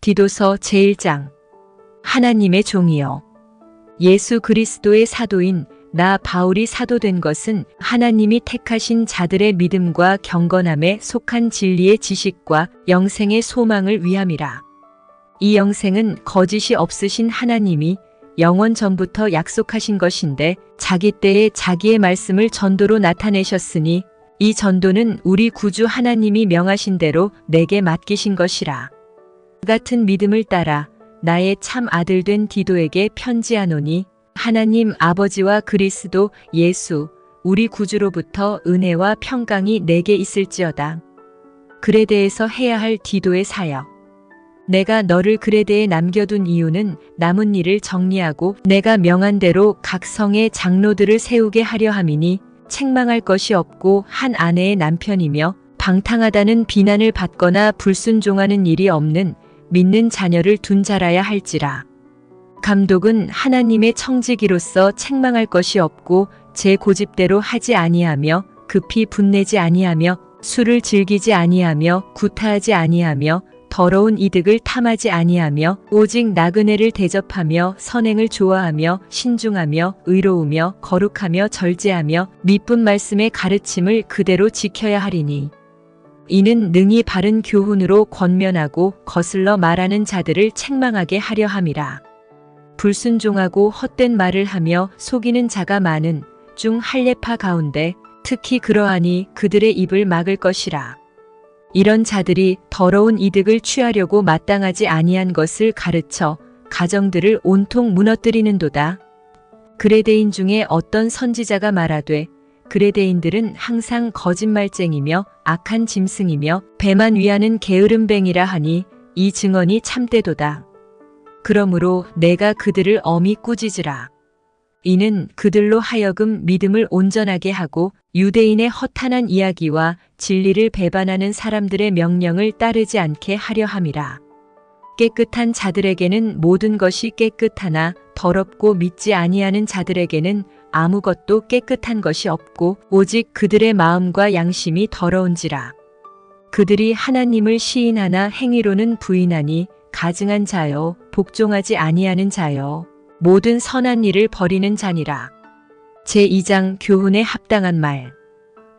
디도서 제1장. 하나님의 종이여, 예수 그리스도의 사도인 나 바울이 사도된 것은 하나님이 택하신 자들의 믿음과 경건함에 속한 진리의 지식과 영생의 소망을 위함이라. 이 영생은 거짓이 없으신 하나님이 영원 전부터 약속하신 것인데 자기 때에 자기의 말씀을 전도로 나타내셨으니 이 전도는 우리 구주 하나님이 명하신 대로 내게 맡기신 것이라. 그 같은 믿음을 따라 나의 참 아들 된 디도에게 편지하노니 하나님 아버지와 그리스도 예수 우리 구주로부터 은혜와 평강이 내게 있을지어다. 그레데에서 해야 할 디도의 사역. 내가 너를 그레데에 남겨둔 이유는 남은 일을 정리하고 내가 명한 대로 각 성의 장로들을 세우게 하려 함이니 책망할 것이 없고 한 아내의 남편이며 방탕하다는 비난을 받거나 불순종하는 일이 없는 믿는 자녀를 둔 자라야 할지라. 감독은 하나님의 청지기로서 책망할 것이 없고 제 고집대로 하지 아니하며 급히 분내지 아니하며 술을 즐기지 아니하며 구타하지 아니하며 더러운 이득을 탐하지 아니하며 오직 나그네를 대접하며 선행을 좋아하며 신중하며 의로우며 거룩하며 절제하며 미쁜 말씀의 가르침을 그대로 지켜야 하리니 이는 능히 바른 교훈으로 권면하고 거슬러 말하는 자들을 책망하게 하려 함이라. 불순종하고 헛된 말을 하며 속이는 자가 많은 중 할례파 가운데 특히 그러하니 그들의 입을 막을 것이라. 이런 자들이 더러운 이득을 취하려고 마땅하지 아니한 것을 가르쳐 가정들을 온통 무너뜨리는도다. 그레데인 중에 어떤 선지자가 말하되 그레데인들은 항상 거짓말쟁이며 악한 짐승이며 배만 위하는 게으름뱅이라 하니 이 증언이 참되도다. 그러므로 내가 그들을 엄히 꾸짖으라. 이는 그들로 하여금 믿음을 온전하게 하고 유대인의 허탄한 이야기와 진리를 배반하는 사람들의 명령을 따르지 않게 하려 함이라. 깨끗한 자들에게는 모든 것이 깨끗하나 더럽고 믿지 아니하는 자들에게는 아무것도 깨끗한 것이 없고 오직 그들의 마음과 양심이 더러운지라. 그들이 하나님을 시인하나 행위로는 부인하니 가증한 자여 복종하지 아니하는 자여 모든 선한 일을 버리는 자니라. 제2장 교훈에 합당한 말.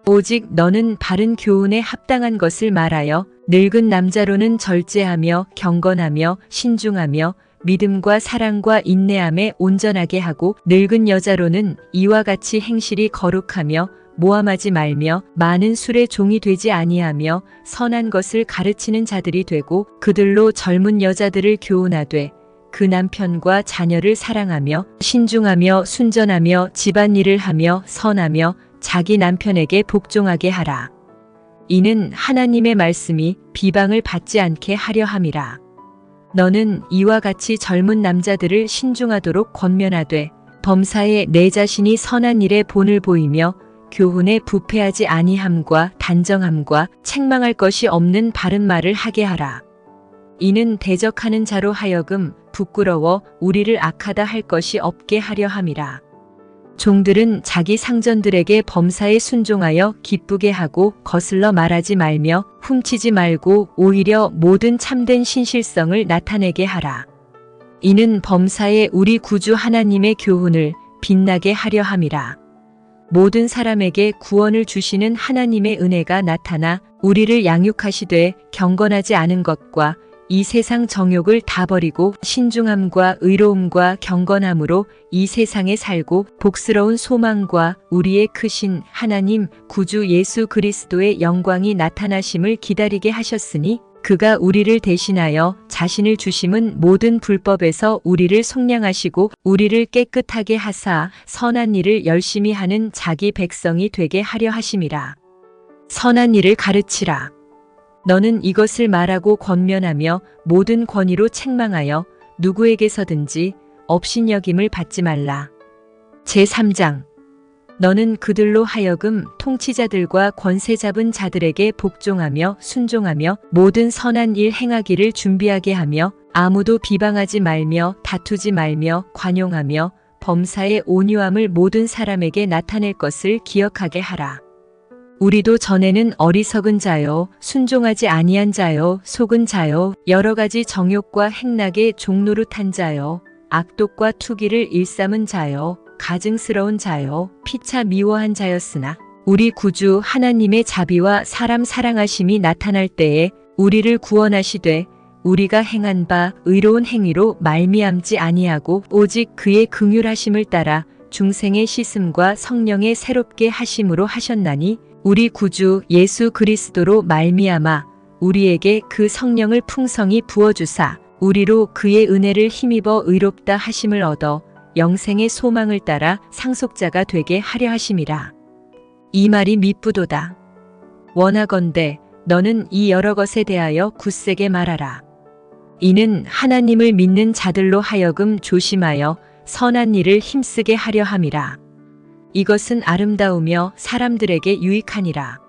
오직 너는 바른 교훈에 합당한 것을 말하여 늙은 남자로는 절제하며 경건하며 신중하며 믿음과 사랑과 인내함에 온전하게 하고 늙은 여자로는 이와 같이 행실이 거룩하며 모함하지 말며 많은 술의 종이 되지 아니하며 선한 것을 가르치는 자들이 되고 그들로 젊은 여자들을 교훈하되 그 남편과 자녀를 사랑하며 신중하며 순전하며 집안일을 하며 선하며 자기 남편에게 복종하게 하라. 이는 하나님의 말씀이 비방을 받지 않게 하려 함이라. 너는 이와 같이 젊은 남자들을 신중하도록 권면하되 범사에 내 자신이 선한 일에 본을 보이며 교훈에 부패하지 아니함과 단정함과 책망할 것이 없는 바른 말을 하게 하라. 이는 대적하는 자로 하여금 부끄러워 우리를 악하다 할 것이 없게 하려 함이라. 종들은 자기 상전들에게 범사에 순종하여 기쁘게 하고 거슬러 말하지 말며 훔치지 말고 오히려 모든 참된 신실성을 나타내게 하라. 이는 범사에 우리 구주 하나님의 교훈을 빛나게 하려 함이라. 모든 사람에게 구원을 주시는 하나님의 은혜가 나타나 우리를 양육하시되 경건하지 않은 것과 이 세상 정욕을 다 버리고 신중함과 의로움과 경건함으로 이 세상에 살고 복스러운 소망과 우리의 크신 하나님 구주 예수 그리스도의 영광이 나타나심을 기다리게 하셨으니 그가 우리를 대신하여 자신을 주심은 모든 불법에서 우리를 속량하시고 우리를 깨끗하게 하사 선한 일을 열심히 하는 자기 백성이 되게 하려 하심이라. 선한 일을 가르치라. 너는 이것을 말하고 권면하며 모든 권위로 책망하여 누구에게서든지 업신여김을 받지 말라. 제3장. 너는 그들로 하여금 통치자들과 권세 잡은 자들에게 복종하며 순종하며 모든 선한 일 행하기를 준비하게 하며 아무도 비방하지 말며 다투지 말며 관용하며 범사의 온유함을 모든 사람에게 나타낼 것을 기억하게 하라. 우리도 전에는 어리석은 자요, 순종하지 아니한 자요, 속은 자요, 여러 가지 정욕과 행락의 종노릇한 자요, 악독과 투기를 일삼은 자요, 가증스러운 자요, 피차 미워한 자였으나 우리 구주 하나님의 자비와 사람 사랑하심이 나타날 때에 우리를 구원하시되 우리가 행한 바 의로운 행위로 말미암지 아니하고 오직 그의 긍휼하심을 따라 중생의 씻음과 성령의 새롭게 하심으로 하셨나니 우리 구주 예수 그리스도로 말미암아 우리에게 그 성령을 풍성히 부어주사 우리로 그의 은혜를 힘입어 의롭다 하심을 얻어 영생의 소망을 따라 상속자가 되게 하려 하심이라. 이 말이 미쁘도다. 원하건대 너는 이 여러 것에 대하여 굳세게 말하라. 이는 하나님을 믿는 자들로 하여금 조심하여 선한 일을 힘쓰게 하려 함이라. 이것은 아름다우며 사람들에게 유익하니라.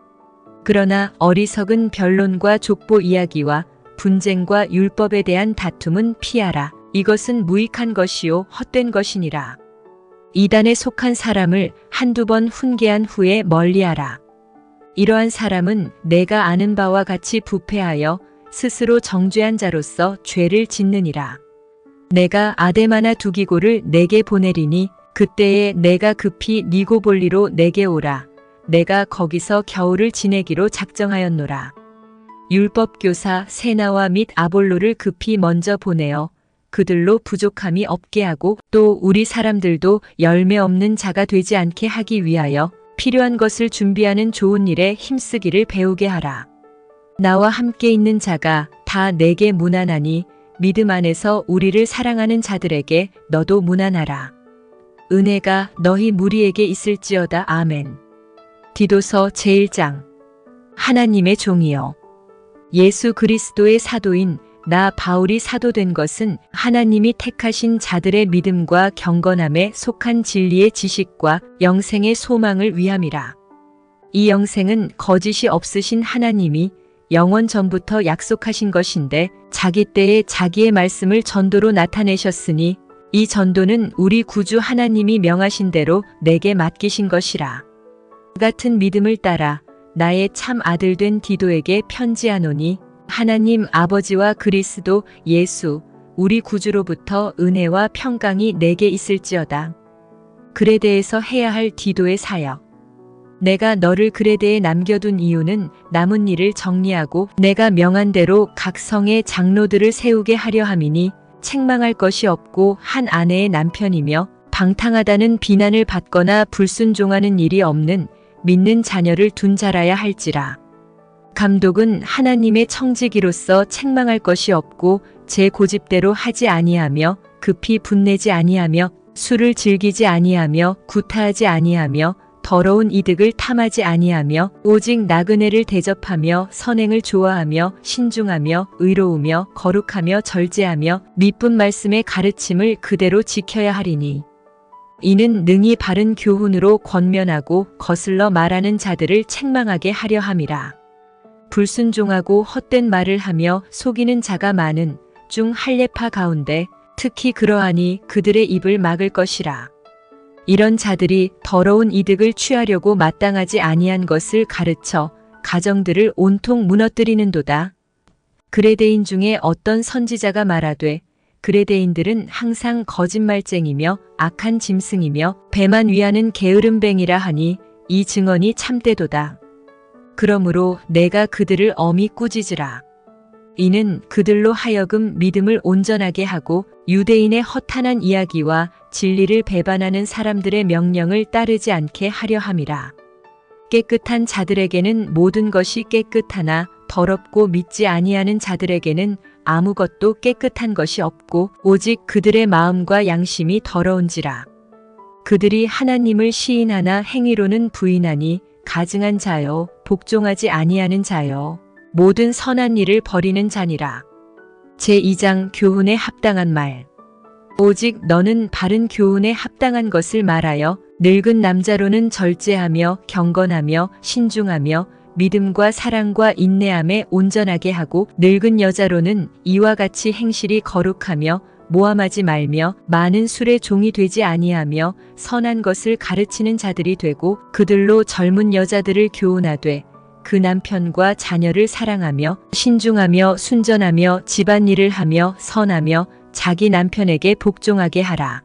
그러나 어리석은 변론과 족보 이야기와 분쟁과 율법에 대한 다툼은 피하라. 이것은 무익한 것이요 헛된 것이니라. 이단에 속한 사람을 한두 번 훈계한 후에 멀리하라. 이러한 사람은 내가 아는 바와 같이 부패하여 스스로 정죄한 자로서 죄를 짓느니라. 내가 아데마나 두기고를 내게 보내리니 그때에 내가 급히 니고볼리로 내게 오라. 내가 거기서 겨울을 지내기로 작정하였노라. 율법교사 세나와 및 아볼로를 급히 먼저 보내어 그들로 부족함이 없게 하고 또 우리 사람들도 열매 없는 자가 되지 않게 하기 위하여 필요한 것을 준비하는 좋은 일에 힘쓰기를 배우게 하라. 나와 함께 있는 자가 다 내게 무난하니 믿음 안에서 우리를 사랑하는 자들에게 너도 무난하라. 은혜가 너희 무리에게 있을지어다. 아멘. 디도서 제1장. 하나님의 종이여 예수 그리스도의 사도인 나 바울이 사도된 것은 하나님이 택하신 자들의 믿음과 경건함에 속한 진리의 지식과 영생의 소망을 위함이라. 이 영생은 거짓이 없으신 하나님이 영원 전부터 약속하신 것인데 자기 때에 자기의 말씀을 전도로 나타내셨으니 이 전도는 우리 구주 하나님이 명하신 대로 내게 맡기신 것이라. 같은 믿음을 따라 나의 참 아들 된 디도에게 편지하노니 하나님 아버지와 그리스도 예수 우리 구주로부터 은혜와 평강이 내게 있을지어다. 그레데에서 해야 할 디도의 사역. 내가 너를 그레데에 남겨둔 이유는 남은 일을 정리하고 내가 명한 대로 각 성의 장로들을 세우게 하려 함이니 책망할 것이 없고 한 아내의 남편이며 방탕하다는 비난을 받거나 불순종하는 일이 없는 믿는 자녀를 둔 자라야 할지라. 감독은 하나님의 청지기로서 책망할 것이 없고 제 고집대로 하지 아니하며 급히 분내지 아니하며 술을 즐기지 아니하며 구타하지 아니하며 더러운 이득을 탐하지 아니하며 오직 나그네를 대접하며 선행을 좋아하며 신중하며 의로우며 거룩하며 절제하며 미쁜 말씀의 가르침을 그대로 지켜야 하리니 이는 능히 바른 교훈으로 권면하고 거슬러 말하는 자들을 책망하게 하려 함이라. 불순종하고 헛된 말을 하며 속이는 자가 많은 중 할례파 가운데 특히 그러하니 그들의 입을 막을 것이라. 이런 자들이 더러운 이득을 취하려고 마땅하지 아니한 것을 가르쳐 가정들을 온통 무너뜨리는도다. 그레데인 중에 어떤 선지자가 말하되 그레데인들은 항상 거짓말쟁이며 악한 짐승이며 배만 위하는 게으름뱅이라 하니 이 증언이 참되도다. 그러므로 내가 그들을 엄히 꾸짖으라. 이는 그들로 하여금 믿음을 온전하게 하고 유대인의 허탄한 이야기와 진리를 배반하는 사람들의 명령을 따르지 않게 하려 함이라. 깨끗한 자들에게는 모든 것이 깨끗하나 더럽고 믿지 아니하는 자들에게는 아무것도 깨끗한 것이 없고 오직 그들의 마음과 양심이 더러운지라. 그들이 하나님을 시인하나 행위로는 부인하니 가증한 자요 복종하지 아니하는 자요 모든 선한 일을 버리는 자니라. 제2장 교훈에 합당한 말. 오직 너는 바른 교훈에 합당한 것을 말하여 늙은 남자로는 절제하며 경건하며 신중하며 믿음과 사랑과 인내함에 온전하게 하고 늙은 여자로는 이와 같이 행실이 거룩하며 모함하지 말며 많은 술의 종이 되지 아니하며 선한 것을 가르치는 자들이 되고 그들로 젊은 여자들을 교훈하되 그 남편과 자녀를 사랑하며 신중하며 순전하며 집안일을 하며 선하며 자기 남편에게 복종하게 하라.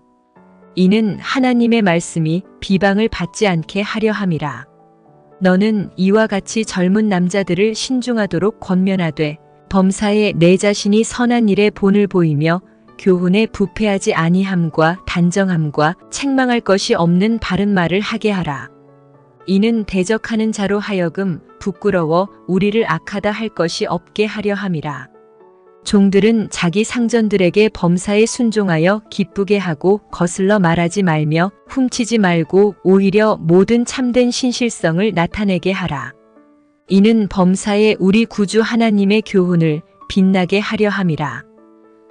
이는 하나님의 말씀이 비방을 받지 않게 하려 함이라. 너는 이와 같이 젊은 남자들을 신중하도록 권면하되 범사에 내 자신이 선한 일에 본을 보이며 교훈에 부패하지 아니함과 단정함과 책망할 것이 없는 바른 말을 하게 하라. 이는 대적하는 자로 하여금 부끄러워 우리를 악하다 할 것이 없게 하려 함이라. 종들은 자기 상전들에게 범사에 순종하여 기쁘게 하고 거슬러 말하지 말며 훔치지 말고 오히려 모든 참된 신실성을 나타내게 하라. 이는 범사에 우리 구주 하나님의 교훈을 빛나게 하려 함이라.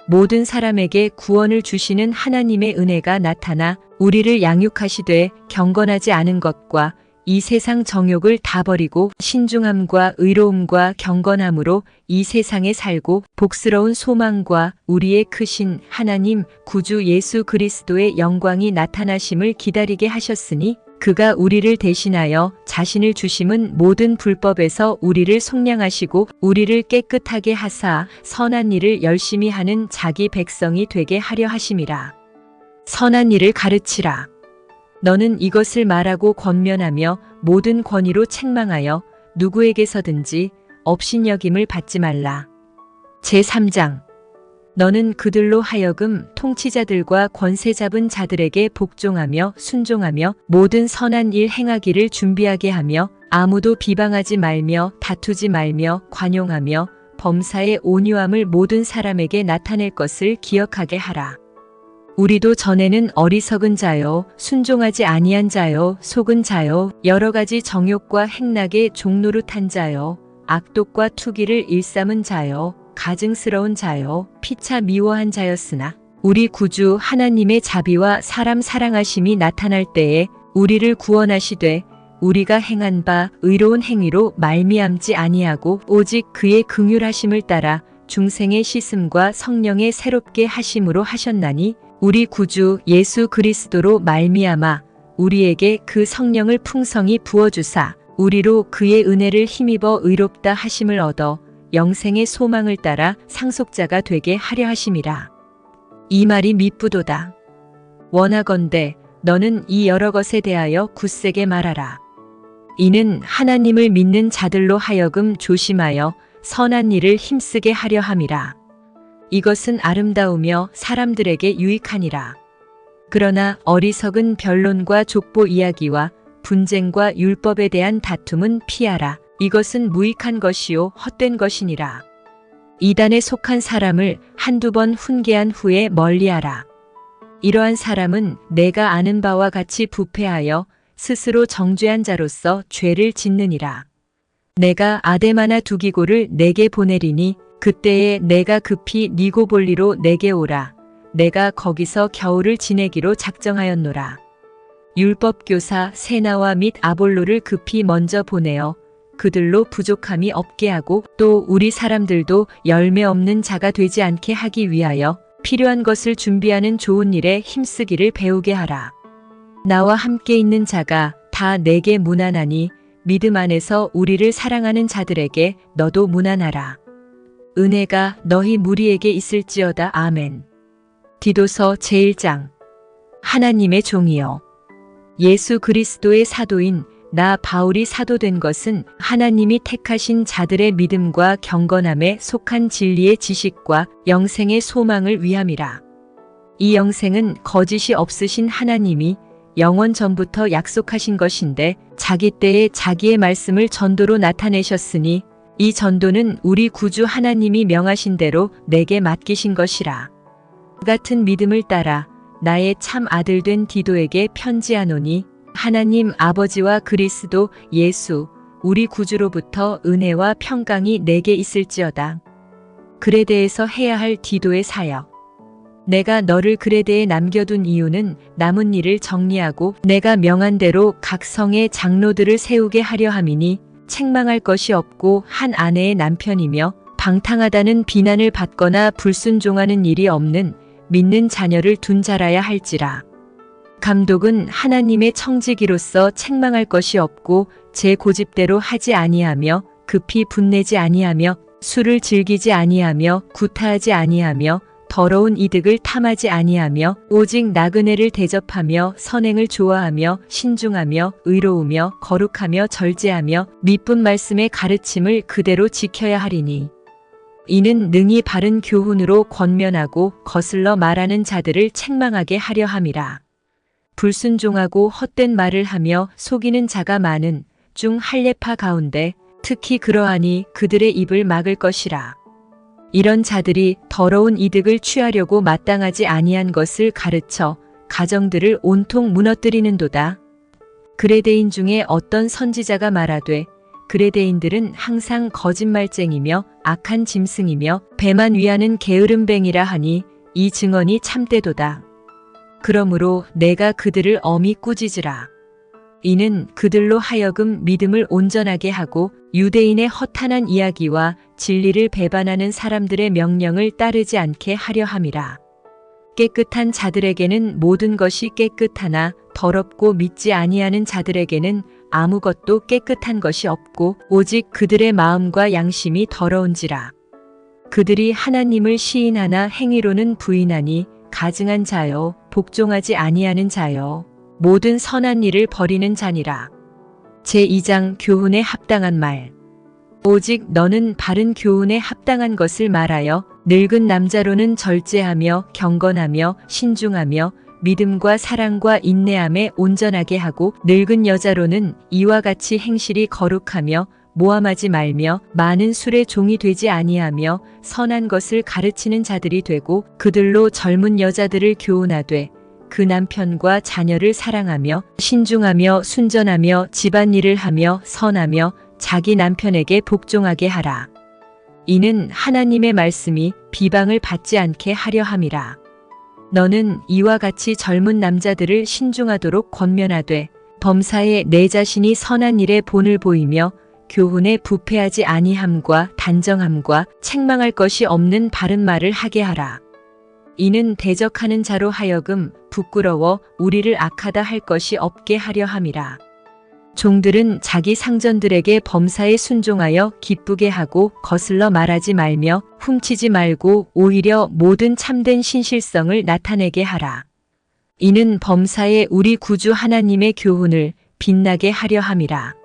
모든 사람에게 구원을 주시는 하나님의 은혜가 나타나 우리를 양육하시되 경건하지 않은 것과 이 세상 정욕을 다 버리고 신중함과 의로움과 경건함으로 이 세상에 살고 복스러운 소망과 우리의 크신 하나님 구주 예수 그리스도의 영광이 나타나심을 기다리게 하셨으니 그가 우리를 대신하여 자신을 주심은 모든 불법에서 우리를 속량하시고 우리를 깨끗하게 하사 선한 일을 열심히 하는 자기 백성이 되게 하려 하심이라. 선한 일을 가르치라. 너는 이것을 말하고 권면하며 모든 권위로 책망하여 누구에게서든지 업신여김을 받지 말라. 제3장 너는 그들로 하여금 통치자들과 권세 잡은 자들에게 복종하며 순종하며 모든 선한 일 행하기를 준비하게 하며 아무도 비방하지 말며 다투지 말며 관용하며 범사의 온유함을 모든 사람에게 나타낼 것을 기억하게 하라. 우리도 전에는 어리석은 자요, 순종하지 아니한 자요, 속은 자요, 여러 가지 정욕과 행락에 종노릇한 자요, 악독과 투기를 일삼은 자요, 가증스러운 자요, 피차 미워한 자였으나 우리 구주 하나님의 자비와 사람 사랑하심이 나타날 때에 우리를 구원하시되 우리가 행한 바 의로운 행위로 말미암지 아니하고 오직 그의 긍휼하심을 따라 중생의 씻음과 성령의 새롭게 하심으로 하셨나니 우리 구주 예수 그리스도로 말미암아 우리에게 그 성령을 풍성히 부어주사 우리로 그의 은혜를 힘입어 의롭다 하심을 얻어 영생의 소망을 따라 상속자가 되게 하려 하심이라. 이 말이 미쁘도다. 원하건대 너는 이 여러 것에 대하여 굳세게 말하라. 이는 하나님을 믿는 자들로 하여금 조심하여 선한 일을 힘쓰게 하려 함이라. 이것은 아름다우며 사람들에게 유익하니라. 그러나 어리석은 변론과 족보 이야기와 분쟁과 율법에 대한 다툼은 피하라. 이것은 무익한 것이요 헛된 것이니라. 이단에 속한 사람을 한두 번 훈계한 후에 멀리하라. 이러한 사람은 내가 아는 바와 같이 부패하여 스스로 정죄한 자로서 죄를 짓느니라. 내가 아데마나 두기고를 내게 보내리니 그때에 내가 급히 니고볼리로 내게 오라. 내가 거기서 겨울을 지내기로 작정하였노라. 율법교사 세나와 및 아볼로를 급히 먼저 보내어 그들로 부족함이 없게 하고 또 우리 사람들도 열매 없는 자가 되지 않게 하기 위하여 필요한 것을 준비하는 좋은 일에 힘쓰기를 배우게 하라. 나와 함께 있는 자가 다 내게 무난하니 믿음 안에서 우리를 사랑하는 자들에게 너도 무난하라. 은혜가 너희 무리에게 있을지어다. 아멘. 디도서 제1장 하나님의 종이여 예수 그리스도의 사도인 나 바울이 사도된 것은 하나님이 택하신 자들의 믿음과 경건함에 속한 진리의 지식과 영생의 소망을 위함이라. 이 영생은 거짓이 없으신 하나님이 영원 전부터 약속하신 것인데 자기 때에 자기의 말씀을 전도로 나타내셨으니 이 전도는 우리 구주 하나님이 명하신 대로 내게 맡기신 것이라. 같은 믿음을 따라 나의 참 아들 된 디도에게 편지하노니 하나님 아버지와 그리스도 예수 우리 구주로부터 은혜와 평강이 내게 있을지어다. 그레데에서 해야 할 디도의 사역. 내가 너를 그레데에 남겨둔 이유는 남은 일을 정리하고 내가 명한 대로 각 성의 장로들을 세우게 하려 함이니 책망할 것이 없고 한 아내의 남편이며 방탕하다는 비난을 받거나 불순종하는 일이 없는 믿는 자녀를 둔 자라야 할지라. 감독은 하나님의 청지기로서 책망할 것이 없고 제 고집대로 하지 아니하며 급히 분내지 아니하며 술을 즐기지 아니하며 구타하지 아니하며 더러운 이득을 탐하지 아니하며 오직 나그네를 대접하며 선행을 좋아하며 신중하며 의로우며 거룩하며 절제하며 미쁜 말씀의 가르침을 그대로 지켜야 하리니 이는 능히 바른 교훈으로 권면하고 거슬러 말하는 자들을 책망하게 하려 함이라. 불순종하고 헛된 말을 하며 속이는 자가 많은 중 할례파 가운데 특히 그러하니 그들의 입을 막을 것이라. 이런 자들이 더러운 이득을 취하려고 마땅하지 아니한 것을 가르쳐 가정들을 온통 무너뜨리는도다. 그레데인 중에 어떤 선지자가 말하되 그레데인들은 항상 거짓말쟁이며 악한 짐승이며 배만 위하는 게으름뱅이라 하니 이 증언이 참되도다. 그러므로 내가 그들을 엄히 꾸짖으라. 이는 그들로 하여금 믿음을 온전하게 하고 유대인의 허탄한 이야기와 진리를 배반하는 사람들의 명령을 따르지 않게 하려 함이라. 깨끗한 자들에게는 모든 것이 깨끗하나 더럽고 믿지 아니하는 자들에게는 아무것도 깨끗한 것이 없고 오직 그들의 마음과 양심이 더러운지라. 그들이 하나님을 시인하나 행위로는 부인하니 가증한 자요 복종하지 아니하는 자요 모든 선한 일을 버리는 자니라. 제2장 교훈에 합당한 말. 오직 너는 바른 교훈에 합당한 것을 말하여 늙은 남자로는 절제하며 경건하며 신중하며 믿음과 사랑과 인내함에 온전하게 하고 늙은 여자로는 이와 같이 행실이 거룩하며 모함하지 말며 많은 술의 종이 되지 아니하며 선한 것을 가르치는 자들이 되고 그들로 젊은 여자들을 교훈하되 그 남편과 자녀를 사랑하며 신중하며 순전하며 집안일을 하며 선하며 자기 남편에게 복종하게 하라. 이는 하나님의 말씀이 비방을 받지 않게 하려 함이라. 너는 이와 같이 젊은 남자들을 신중하도록 권면하되 범사에 내 자신이 선한 일에 본을 보이며 교훈에 부패하지 아니함과 단정함과 책망할 것이 없는 바른 말을 하게 하라. 이는 대적하는 자로 하여금 부끄러워 우리를 악하다 할 것이 없게 하려 함이라. 종들은 자기 상전들에게 범사에 순종하여 기쁘게 하고 거슬러 말하지 말며 훔치지 말고 오히려 모든 참된 신실성을 나타내게 하라. 이는 범사에 우리 구주 하나님의 교훈을 빛나게 하려 함이라.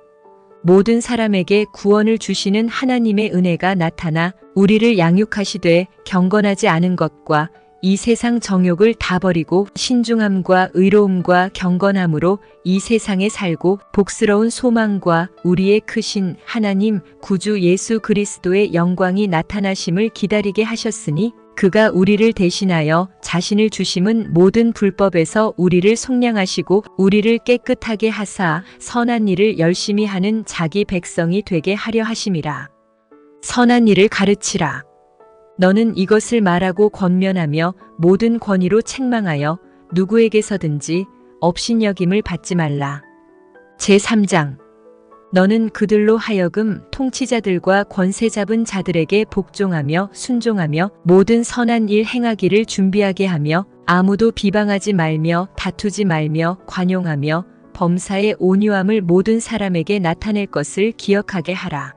모든 사람에게 구원을 주시는 하나님의 은혜가 나타나 우리를 양육하시되 경건하지 않은 것과 이 세상 정욕을 다 버리고 신중함과 의로움과 경건함으로 이 세상에 살고 복스러운 소망과 우리의 크신 하나님 구주 예수 그리스도의 영광이 나타나심을 기다리게 하셨으니 그가 우리를 대신하여 자신을 주심은 모든 불법에서 우리를 속량하시고 우리를 깨끗하게 하사 선한 일을 열심히 하는 자기 백성이 되게 하려 하심이라. 선한 일을 가르치라. 너는 이것을 말하고 권면하며 모든 권위로 책망하여 누구에게서든지 업신여김을 받지 말라. 제3장. 너는 그들로 하여금 통치자들과 권세 잡은 자들에게 복종하며 순종하며 모든 선한 일 행하기를 준비하게 하며 아무도 비방하지 말며 다투지 말며 관용하며 범사의 온유함을 모든 사람에게 나타낼 것을 기억하게 하라.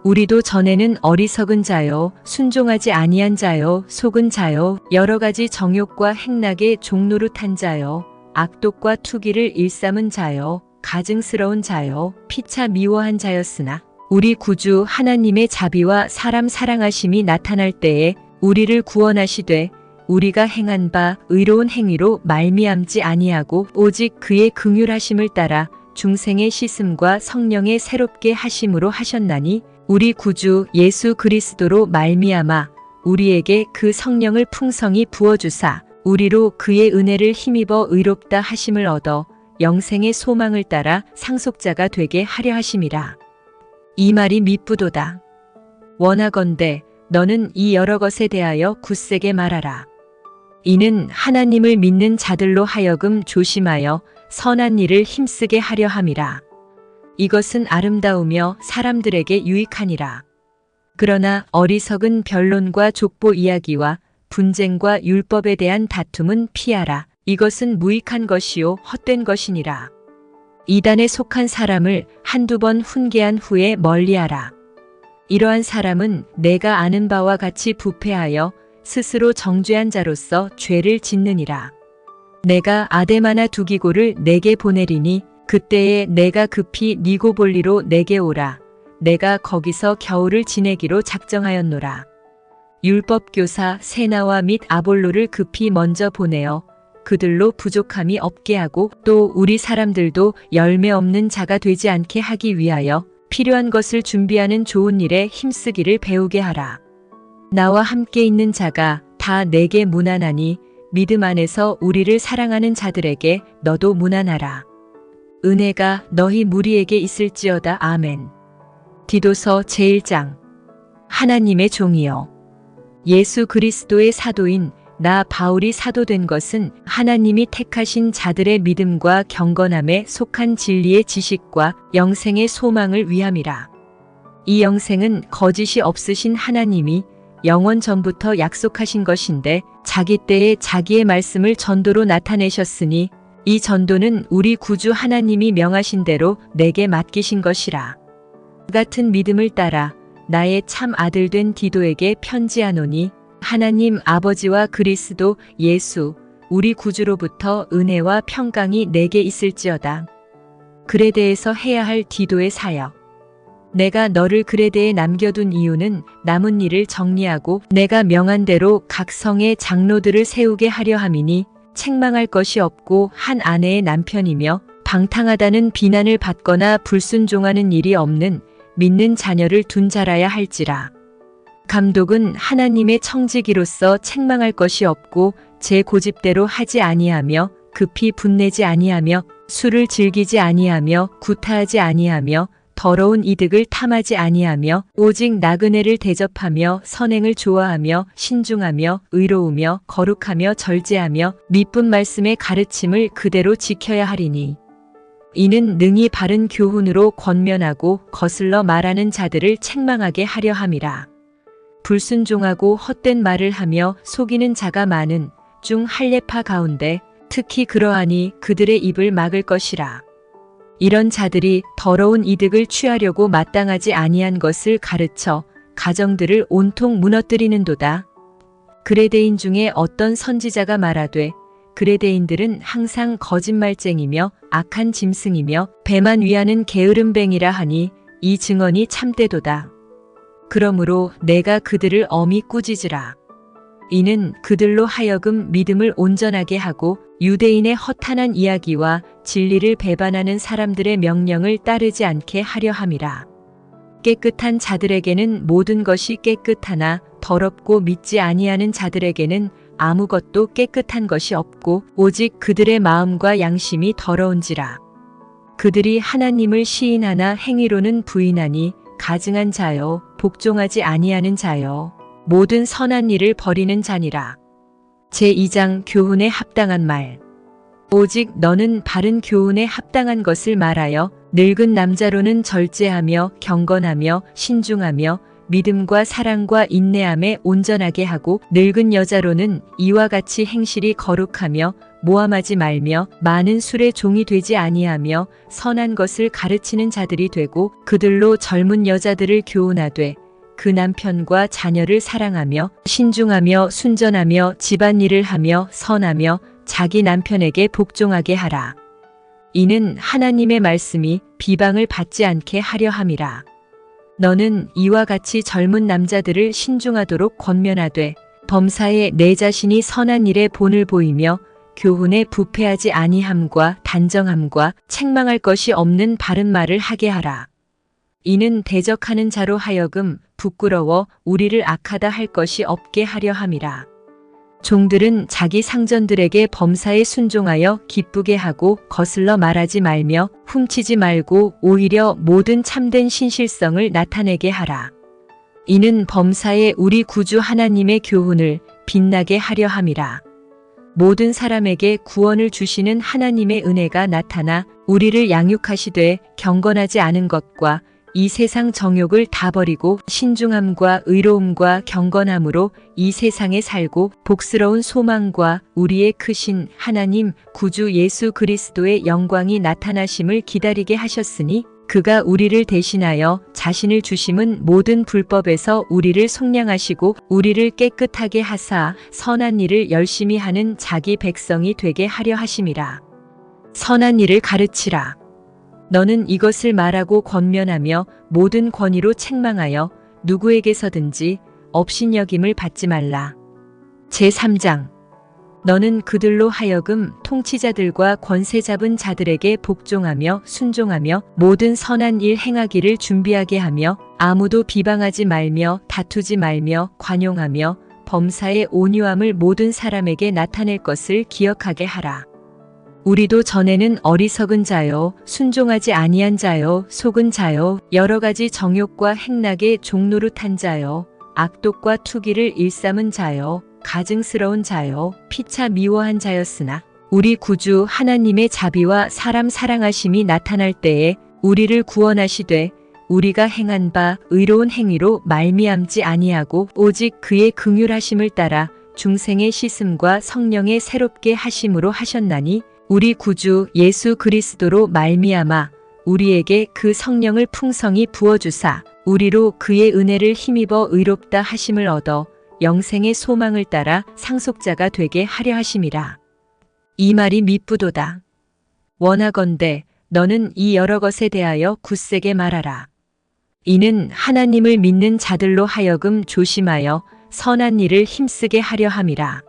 우리도 전에는 어리석은 자요, 순종하지 아니한 자요, 속은 자요, 여러 가지 정욕과 행락의 종노릇한 자요, 악독과 투기를 일삼은 자요, 가증스러운 자요, 피차 미워한 자였으나 우리 구주 하나님의 자비와 사람 사랑하심이 나타날 때에 우리를 구원하시되 우리가 행한 바 의로운 행위로 말미암지 아니하고 오직 그의 긍휼하심을 따라 중생의 씻음과 성령의 새롭게 하심으로 하셨나니 우리 구주 예수 그리스도로 말미암아 우리에게 그 성령을 풍성히 부어주사 우리로 그의 은혜를 힘입어 의롭다 하심을 얻어 영생의 소망을 따라 상속자가 되게 하려 하심이라. 이 말이 미쁘도다. 원하건대 너는 이 여러 것에 대하여 굳세게 말하라. 이는 하나님을 믿는 자들로 하여금 조심하여 선한 일을 힘쓰게 하려 함이라. 이것은 아름다우며 사람들에게 유익하니라. 그러나 어리석은 변론과 족보 이야기와 분쟁과 율법에 대한 다툼은 피하라. 이것은 무익한 것이요 헛된 것이니라. 이단에 속한 사람을 한두 번 훈계한 후에 멀리하라. 이러한 사람은 내가 아는 바와 같이 부패하여 스스로 정죄한 자로서 죄를 짓느니라. 내가 아데마나 두기고를 내게 보내리니 그때에 내가 급히 니고볼리로 내게 오라. 내가 거기서 겨울을 지내기로 작정하였노라. 율법교사 세나와 및 아볼로를 급히 먼저 보내어 그들로 부족함이 없게 하고 또 우리 사람들도 열매 없는 자가 되지 않게 하기 위하여 필요한 것을 준비하는 좋은 일에 힘쓰기를 배우게 하라. 나와 함께 있는 자가 다 내게 무난하니 믿음 안에서 우리를 사랑하는 자들에게 너도 무난하라. 은혜가 너희 무리에게 있을지어다. 아멘. 디도서 제1장. 하나님의 종이여, 예수 그리스도의 사도인 나 바울이 사도된 것은 하나님이 택하신 자들의 믿음과 경건함에 속한 진리의 지식과 영생의 소망을 위함이라. 이 영생은 거짓이 없으신 하나님이 영원 전부터 약속하신 것인데 자기 때에 자기의 말씀을 전도로 나타내셨으니 이 전도는 우리 구주 하나님이 명하신 대로 내게 맡기신 것이라. 같은 믿음을 따라 나의 참 아들 된 디도에게 편지하노니 하나님 아버지와 그리스도 예수 우리 구주로부터 은혜와 평강이 내게 있을지어다. 그레데에서 해야 할 디도의 사역. 내가 너를 그레데에 남겨둔 이유는 남은 일을 정리하고 내가 명한 대로 각 성의 장로들을 세우게 하려 함이니 책망할 것이 없고 한 아내의 남편이며 방탕하다는 비난을 받거나 불순종하는 일이 없는 믿는 자녀를 둔 자라야 할지라. 감독은 하나님의 청지기로서 책망할 것이 없고 제 고집대로 하지 아니하며 급히 분내지 아니하며 술을 즐기지 아니하며 구타하지 아니하며 더러운 이득을 탐하지 아니하며 오직 나그네를 대접하며 선행을 좋아하며 신중하며 의로우며 거룩하며 절제하며 미쁜 말씀의 가르침을 그대로 지켜야 하리니 이는 능히 바른 교훈으로 권면하고 거슬러 말하는 자들을 책망하게 하려 함이라. 불순종하고 헛된 말을 하며 속이는 자가 많은 중 할례파 가운데 특히 그러하니 그들의 입을 막을 것이라. 이런 자들이 더러운 이득을 취하려고 마땅하지 아니한 것을 가르쳐 가정들을 온통 무너뜨리는도다. 그레데인 중에 어떤 선지자가 말하되 그레데인들은 항상 거짓말쟁이며 악한 짐승이며 배만 위하는 게으름뱅이라 하니 이 증언이 참되도다. 그러므로 내가 그들을 엄히 꾸짖으라. 이는 그들로 하여금 믿음을 온전하게 하고 유대인의 허탄한 이야기와 진리를 배반하는 사람들의 명령을 따르지 않게 하려 함이라. 깨끗한 자들에게는 모든 것이 깨끗하나 더럽고 믿지 아니하는 자들에게는 아무것도 깨끗한 것이 없고 오직 그들의 마음과 양심이 더러운지라. 그들이 하나님을 시인하나 행위로는 부인하니 가증한 자요 복종하지 아니하는 자요 모든 선한 일을 버리는 자니라. 제2장 교훈에 합당한 말. 오직 너는 바른 교훈에 합당한 것을 말하여 늙은 남자로는 절제하며 경건하며 신중하며 믿음과 사랑과 인내함에 온전하게 하고 늙은 여자로는 이와 같이 행실이 거룩하며 모함하지 말며 많은 술의 종이 되지 아니하며 선한 것을 가르치는 자들이 되고 그들로 젊은 여자들을 교훈하되 그 남편과 자녀를 사랑하며 신중하며 순전하며 집안일을 하며 선하며 자기 남편에게 복종하게 하라. 이는 하나님의 말씀이 비방을 받지 않게 하려 함이라. 너는 이와 같이 젊은 남자들을 신중하도록 권면하되 범사에 내 자신이 선한 일에 본을 보이며 교훈에 부패하지 아니함과 단정함과 책망할 것이 없는 바른 말을 하게 하라. 이는 대적하는 자로 하여금 부끄러워 우리를 악하다 할 것이 없게 하려 함이라. 종들은 자기 상전들에게 범사에 순종하여 기쁘게 하고 거슬러 말하지 말며 훔치지 말고 오히려 모든 참된 신실성을 나타내게 하라. 이는 범사에 우리 구주 하나님의 교훈을 빛나게 하려 함이라. 모든 사람에게 구원을 주시는 하나님의 은혜가 나타나 우리를 양육하시되 경건하지 않은 것과 이 세상 정욕을 다 버리고 신중함과 의로움과 경건함으로 이 세상에 살고 복스러운 소망과 우리의 크신 하나님 구주 예수 그리스도의 영광이 나타나심을 기다리게 하셨으니 그가 우리를 대신하여 자신을 주심은 모든 불법에서 우리를 속량하시고 우리를 깨끗하게 하사 선한 일을 열심히 하는 자기 백성이 되게 하려 하심이라. 선한 일을 가르치라. 너는 이것을 말하고 권면하며 모든 권위로 책망하여 누구에게서든지 업신여김을 받지 말라. 제3장. 너는 그들로 하여금 통치자들과 권세 잡은 자들에게 복종하며 순종하며 모든 선한 일 행하기를 준비하게 하며 아무도 비방하지 말며 다투지 말며 관용하며 범사의 온유함을 모든 사람에게 나타낼 것을 기억하게 하라. 우리도 전에는 어리석은 자요, 순종하지 아니한 자요, 속은 자요, 여러 가지 정욕과 행락의 종노릇한 자요, 악독과 투기를 일삼은 자요, 가증스러운 자요, 피차 미워한 자였으나 우리 구주 하나님의 자비와 사람 사랑하심이 나타날 때에 우리를 구원하시되 우리가 행한 바 의로운 행위로 말미암지 아니하고 오직 그의 긍휼하심을 따라 중생의 씻음과 성령의 새롭게 하심으로 하셨나니 우리 구주 예수 그리스도로 말미암아 우리에게 그 성령을 풍성히 부어주사 우리로 그의 은혜를 힘입어 의롭다 하심을 얻어 영생의 소망을 따라 상속자가 되게 하려 하심이라. 이 말이 미쁘도다. 원하건대 너는 이 여러 것에 대하여 굳세게 말하라. 이는 하나님을 믿는 자들로 하여금 조심하여 선한 일을 힘쓰게 하려 함이라.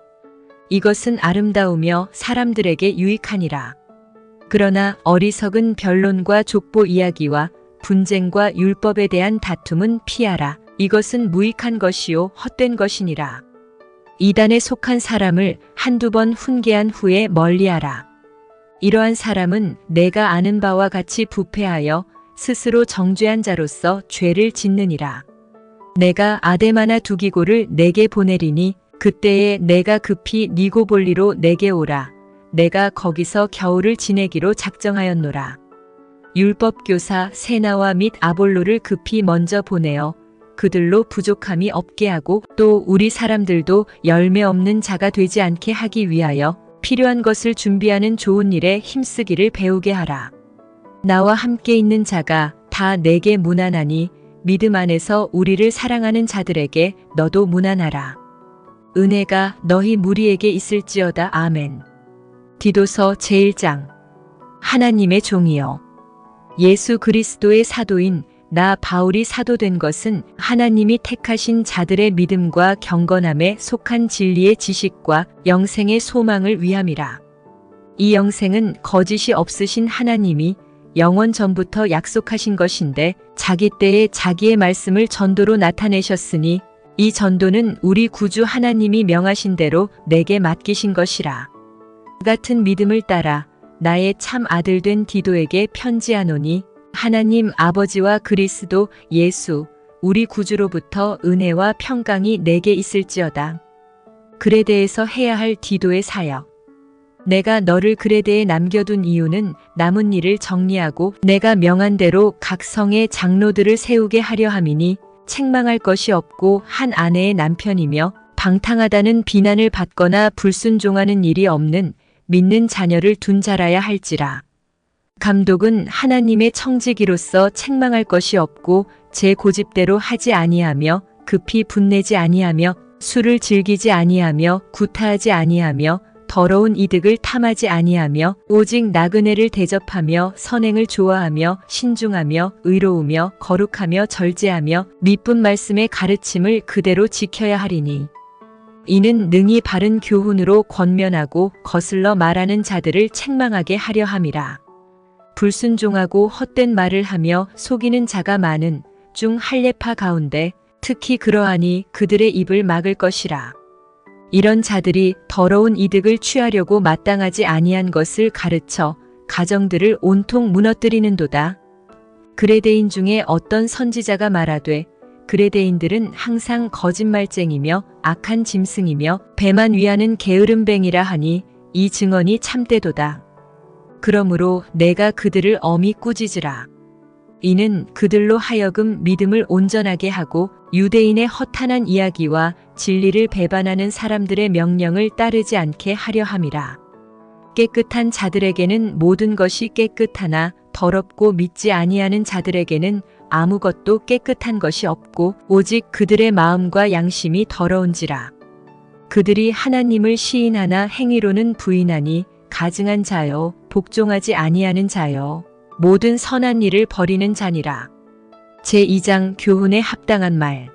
이것은 아름다우며 사람들에게 유익하니라. 그러나 어리석은 변론과 족보 이야기와 분쟁과 율법에 대한 다툼은 피하라. 이것은 무익한 것이요 헛된 것이니라. 이단에 속한 사람을 한두 번 훈계한 후에 멀리하라. 이러한 사람은 내가 아는 바와 같이 부패하여 스스로 정죄한 자로서 죄를 짓느니라. 내가 아데마나 두기고를 내게 보내리니 그때에 내가 급히 니고볼리로 내게 오라. 내가 거기서 겨울을 지내기로 작정하였노라. 율법교사 세나와 및 아볼로를 급히 먼저 보내어 그들로 부족함이 없게 하고 또 우리 사람들도 열매 없는 자가 되지 않게 하기 위하여 필요한 것을 준비하는 좋은 일에 힘쓰기를 배우게 하라. 나와 함께 있는 자가 다 내게 무난하니 믿음 안에서 우리를 사랑하는 자들에게 너도 무난하라. 은혜가 너희 무리에게 있을지어다. 아멘. 디도서 제1장. 하나님의 종이여 예수 그리스도의 사도인 나 바울이 사도된 것은 하나님이 택하신 자들의 믿음과 경건함에 속한 진리의 지식과 영생의 소망을 위함이라. 이 영생은 거짓이 없으신 하나님이 영원 전부터 약속하신 것인데 자기 때에 자기의 말씀을 전도로 나타내셨으니 이 전도는 우리 구주 하나님이 명하신 대로 내게 맡기신 것이라. 같은 믿음을 따라 나의 참 아들 된 디도에게 편지하노니 하나님 아버지와 그리스도 예수 우리 구주로부터 은혜와 평강이 내게 있을지어다. 그레데에서 해야 할 디도의 사역. 내가 너를 그레데에 남겨둔 이유는 남은 일을 정리하고 내가 명한 대로 각 성의 장로들을 세우게 하려 함이니 책망할 것이 없고 한 아내의 남편이며 방탕하다는 비난을 받거나 불순종하는 일이 없는 믿는 자녀를 둔 자라야 할지라. 감독은 하나님의 청지기로서 책망할 것이 없고 제 고집대로 하지 아니하며 급히 분내지 아니하며 술을 즐기지 아니하며 구타하지 아니하며 더러운 이득을 탐하지 아니하며 오직 나그네를 대접하며 선행을 좋아하며 신중하며 의로우며 거룩하며 절제하며 미쁜 말씀의 가르침을 그대로 지켜야 하리니 이는 능히 바른 교훈으로 권면하고 거슬러 말하는 자들을 책망하게 하려 함이라. 불순종하고 헛된 말을 하며 속이는 자가 많은 중 할례파 가운데 특히 그러하니 그들의 입을 막을 것이라. 이런 자들이 더러운 이득을 취하려고 마땅하지 아니한 것을 가르쳐 가정들을 온통 무너뜨리는도다. 그레데인 중에 어떤 선지자가 말하되 그레데인들은 항상 거짓말쟁이며 악한 짐승이며 배만 위하는 게으름뱅이라 하니 이 증언이 참되도다. 그러므로 내가 그들을 엄히 꾸짖으라. 이는 그들로 하여금 믿음을 온전하게 하고 유대인의 허탄한 이야기와 진리를 배반하는 사람들의 명령을 따르지 않게 하려 함이라. 깨끗한 자들에게는 모든 것이 깨끗하나 더럽고 믿지 아니하는 자들에게는 아무것도 깨끗한 것이 없고 오직 그들의 마음과 양심이 더러운지라. 그들이 하나님을 시인하나 행위로는 부인하니 가증한 자여 복종하지 아니하는 자여 모든 선한 일을 버리는 자니라. 제2장 교훈에 합당한 말.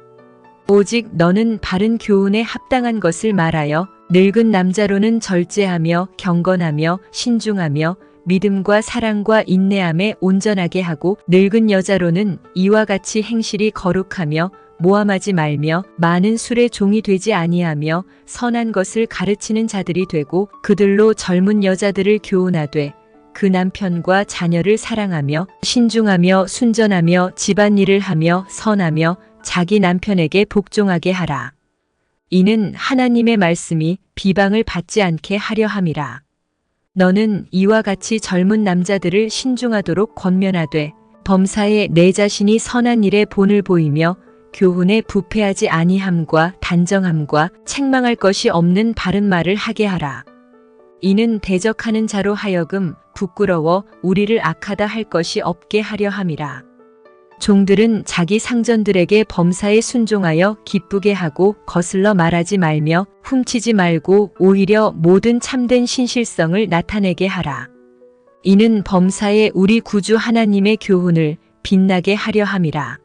오직 너는 바른 교훈에 합당한 것을 말하여 늙은 남자로는 절제하며 경건하며 신중하며 믿음과 사랑과 인내함에 온전하게 하고 늙은 여자로는 이와 같이 행실이 거룩하며 모함하지 말며 많은 술의 종이 되지 아니하며 선한 것을 가르치는 자들이 되고 그들로 젊은 여자들을 교훈하되 그 남편과 자녀를 사랑하며 신중하며 순전하며 집안일을 하며 선하며 자기 남편에게 복종하게 하라. 이는 하나님의 말씀이 비방을 받지 않게 하려 함이라. 너는 이와 같이 젊은 남자들을 신중하도록 권면하되 범사에 내 자신이 선한 일에 본을 보이며 교훈에 부패하지 아니함과 단정함과 책망할 것이 없는 바른 말을 하게 하라. 이는 대적하는 자로 하여금 부끄러워 우리를 악하다 할 것이 없게 하려 함이라. 종들은 자기 상전들에게 범사에 순종하여 기쁘게 하고 거슬러 말하지 말며 훔치지 말고 오히려 모든 참된 신실성을 나타내게 하라. 이는 범사에 우리 구주 하나님의 교훈을 빛나게 하려 함이라.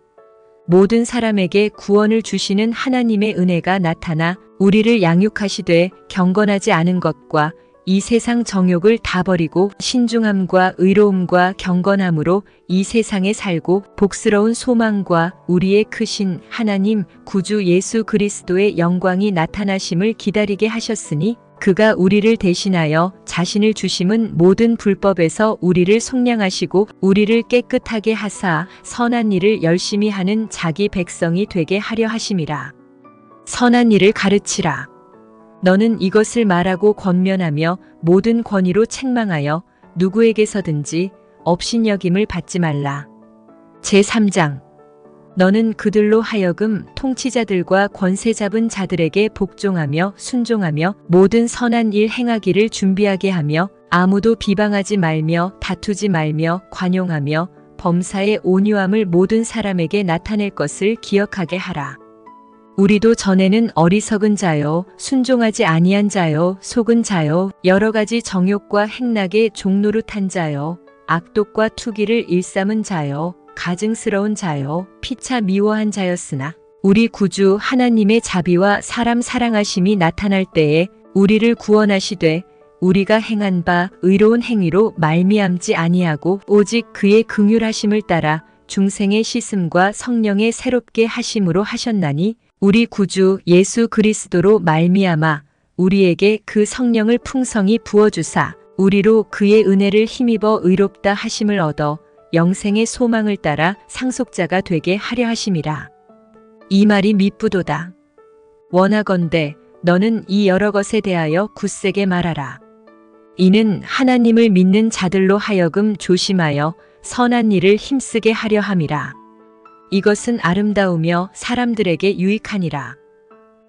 모든 사람에게 구원을 주시는 하나님의 은혜가 나타나 우리를 양육하시되 경건하지 않은 것과 이 세상 정욕을 다 버리고 신중함과 의로움과 경건함으로 이 세상에 살고 복스러운 소망과 우리의 크신 하나님 구주 예수 그리스도의 영광이 나타나심을 기다리게 하셨으니 그가 우리를 대신하여 자신을 주심은 모든 불법에서 우리를 속량하시고 우리를 깨끗하게 하사 선한 일을 열심히 하는 자기 백성이 되게 하려 하심이라. 선한 일을 가르치라. 너는 이것을 말하고 권면하며 모든 권위로 책망하여 누구에게서든지 업신여김을 받지 말라. 제3장. 너는 그들로 하여금 통치자들과 권세 잡은 자들에게 복종하며 순종하며 모든 선한 일 행하기를 준비하게 하며 아무도 비방하지 말며 다투지 말며 관용하며 범사의 온유함을 모든 사람에게 나타낼 것을 기억하게 하라. 우리도 전에는 어리석은 자요, 순종하지 아니한 자요, 속은 자요, 여러 가지 정욕과 행락의 종노릇한 자요, 악독과 투기를 일삼은 자요, 가증스러운 자요, 피차 미워한 자였으나 우리 구주 하나님의 자비와 사람 사랑하심이 나타날 때에 우리를 구원하시되 우리가 행한 바 의로운 행위로 말미암지 아니하고 오직 그의 긍휼하심을 따라 중생의 씻음과 성령의 새롭게 하심으로 하셨나니 우리 구주 예수 그리스도로 말미암아 우리에게 그 성령을 풍성히 부어주사 우리로 그의 은혜를 힘입어 의롭다 하심을 얻어 영생의 소망을 따라 상속자가 되게 하려 하심이라. 이 말이 미쁘도다. 원하건대 너는 이 여러 것에 대하여 굳세게 말하라. 이는 하나님을 믿는 자들로 하여금 조심하여 선한 일을 힘쓰게 하려 함이라. 이것은 아름다우며 사람들에게 유익하니라.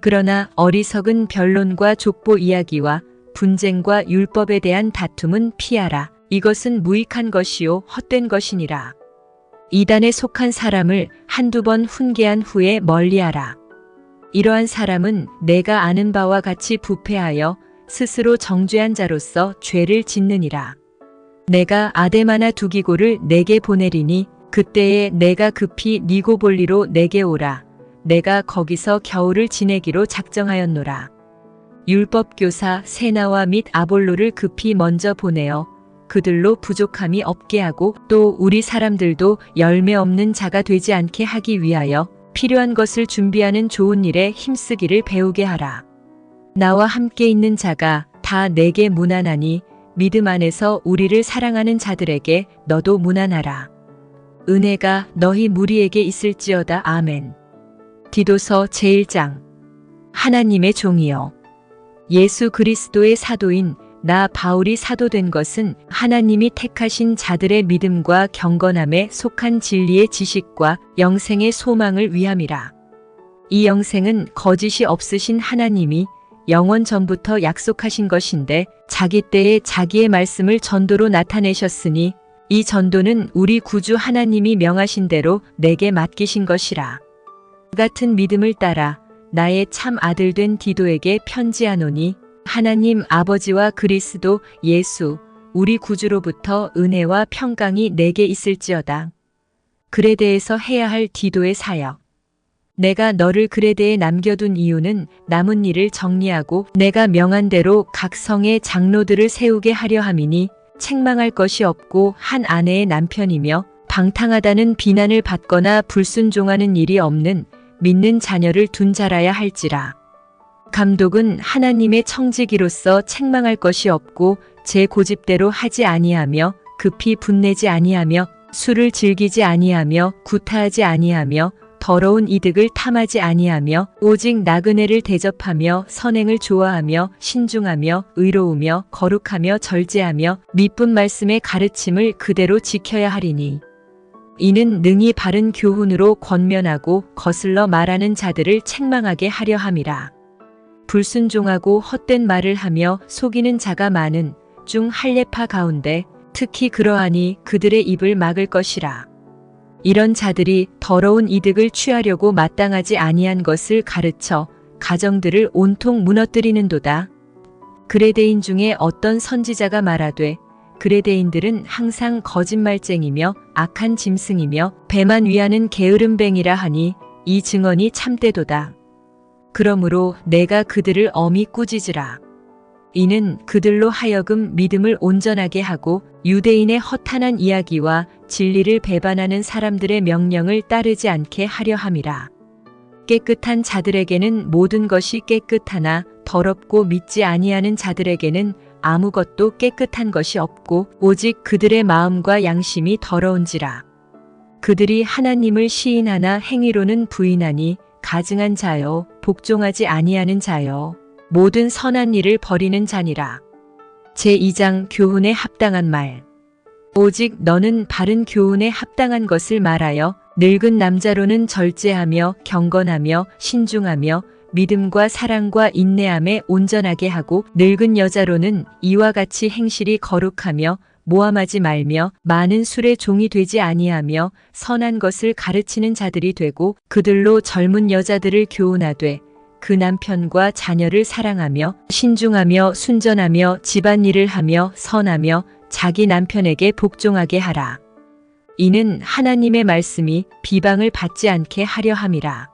그러나 어리석은 변론과 족보 이야기와 분쟁과 율법에 대한 다툼은 피하라. 이것은 무익한 것이요 헛된 것이니라. 이단에 속한 사람을 한두 번 훈계한 후에 멀리하라. 이러한 사람은 내가 아는 바와 같이 부패하여 스스로 정죄한 자로서 죄를 짓느니라. 내가 아데마나 두기고를 내게 보내리니 그때에 내가 급히 니고볼리로 내게 오라. 내가 거기서 겨울을 지내기로 작정하였노라. 율법교사 세나와 및 아볼로를 급히 먼저 보내어 그들로 부족함이 없게 하고 또 우리 사람들도 열매 없는 자가 되지 않게 하기 위하여 필요한 것을 준비하는 좋은 일에 힘쓰기를 배우게 하라. 나와 함께 있는 자가 다 내게 무난하니 믿음 안에서 우리를 사랑하는 자들에게 너도 무난하라. 은혜가 너희 무리에게 있을지어다. 아멘. 디도서 제1장. 하나님의 종이여 예수 그리스도의 사도인 나 바울이 사도된 것은 하나님이 택하신 자들의 믿음과 경건함에 속한 진리의 지식과 영생의 소망을 위함이라. 이 영생은 거짓이 없으신 하나님이 영원 전부터 약속하신 것인데 자기 때에 자기의 말씀을 전도로 나타내셨으니 이 전도는 우리 구주 하나님이 명하신 대로 내게 맡기신 것이라. 같은 믿음을 따라 나의 참 아들 된 디도에게 편지하노니 하나님 아버지와 그리스도 예수 우리 구주로부터 은혜와 평강이 내게 있을지어다. 그레데에서 해야 할 디도의 사역. 내가 너를 그레데에 남겨둔 이유는 남은 일을 정리하고 내가 명한 대로 각 성의 장로들을 세우게 하려 함이니 책망할 것이 없고 한 아내의 남편이며 방탕하다는 비난을 받거나 불순종하는 일이 없는 믿는 자녀를 둔 자라야 할지라. 감독은 하나님의 청지기로서 책망할 것이 없고 제 고집대로 하지 아니하며 급히 분내지 아니하며 술을 즐기지 아니하며 구타하지 아니하며 더러운 이득을 탐하지 아니하며 오직 나그네를 대접하며 선행을 좋아하며 신중하며 의로우며 거룩하며 절제하며 미쁜 말씀의 가르침을 그대로 지켜야 하리니 이는 능히 바른 교훈으로 권면하고 거슬러 말하는 자들을 책망하게 하려 함이라. 불순종하고 헛된 말을 하며 속이는 자가 많은 중 할례파 가운데 특히 그러하니 그들의 입을 막을 것이라. 이런 자들이 더러운 이득을 취하려고 마땅하지 아니한 것을 가르쳐 가정들을 온통 무너뜨리는도다. 그레데인 중에 어떤 선지자가 말하되 그레데인들은 항상 거짓말쟁이며 악한 짐승이며 배만 위하는 게으름뱅이라 하니 이 증언이 참되도다. 그러므로 내가 그들을 엄히 꾸짖으라. 이는 그들로 하여금 믿음을 온전하게 하고 유대인의 허탄한 이야기와 진리를 배반하는 사람들의 명령을 따르지 않게 하려 함이라. 깨끗한 자들에게는 모든 것이 깨끗하나 더럽고 믿지 아니하는 자들에게는 아무것도 깨끗한 것이 없고 오직 그들의 마음과 양심이 더러운지라. 그들이 하나님을 시인하나 행위로는 부인하니 가증한 자요 복종하지 아니하는 자요 모든 선한 일을 버리는 자니라. 제2장 교훈에 합당한 말. 오직 너는 바른 교훈에 합당한 것을 말하여 늙은 남자로는 절제하며 경건하며 신중하며 믿음과 사랑과 인내함에 온전하게 하고 늙은 여자로는 이와 같이 행실이 거룩하며 모함하지 말며 많은 술의 종이 되지 아니하며 선한 것을 가르치는 자들이 되고 그들로 젊은 여자들을 교훈하되 그 남편과 자녀를 사랑하며 신중하며 순전하며 집안일을 하며 선하며 자기 남편에게 복종하게 하라. 이는 하나님의 말씀이 비방을 받지 않게 하려 함이라.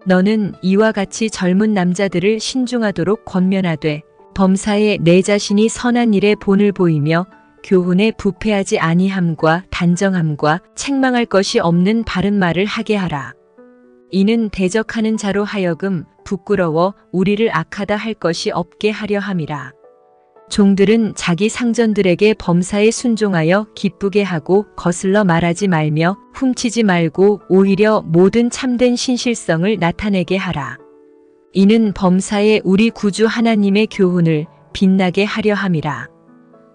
너는 이와 같이 젊은 남자들을 신중하도록 권면하되 범사에 내 자신이 선한 일에 본을 보이며 교훈에 부패하지 아니함과 단정함과 책망할 것이 없는 바른 말을 하게 하라. 이는 대적하는 자로 하여금 부끄러워 우리를 악하다 할 것이 없게 하려 함이라. 종들은 자기 상전들에게 범사에 순종하여 기쁘게 하고 거슬러 말하지 말며 훔치지 말고 오히려 모든 참된 신실성을 나타내게 하라. 이는 범사에 우리 구주 하나님의 교훈을 빛나게 하려 함이라.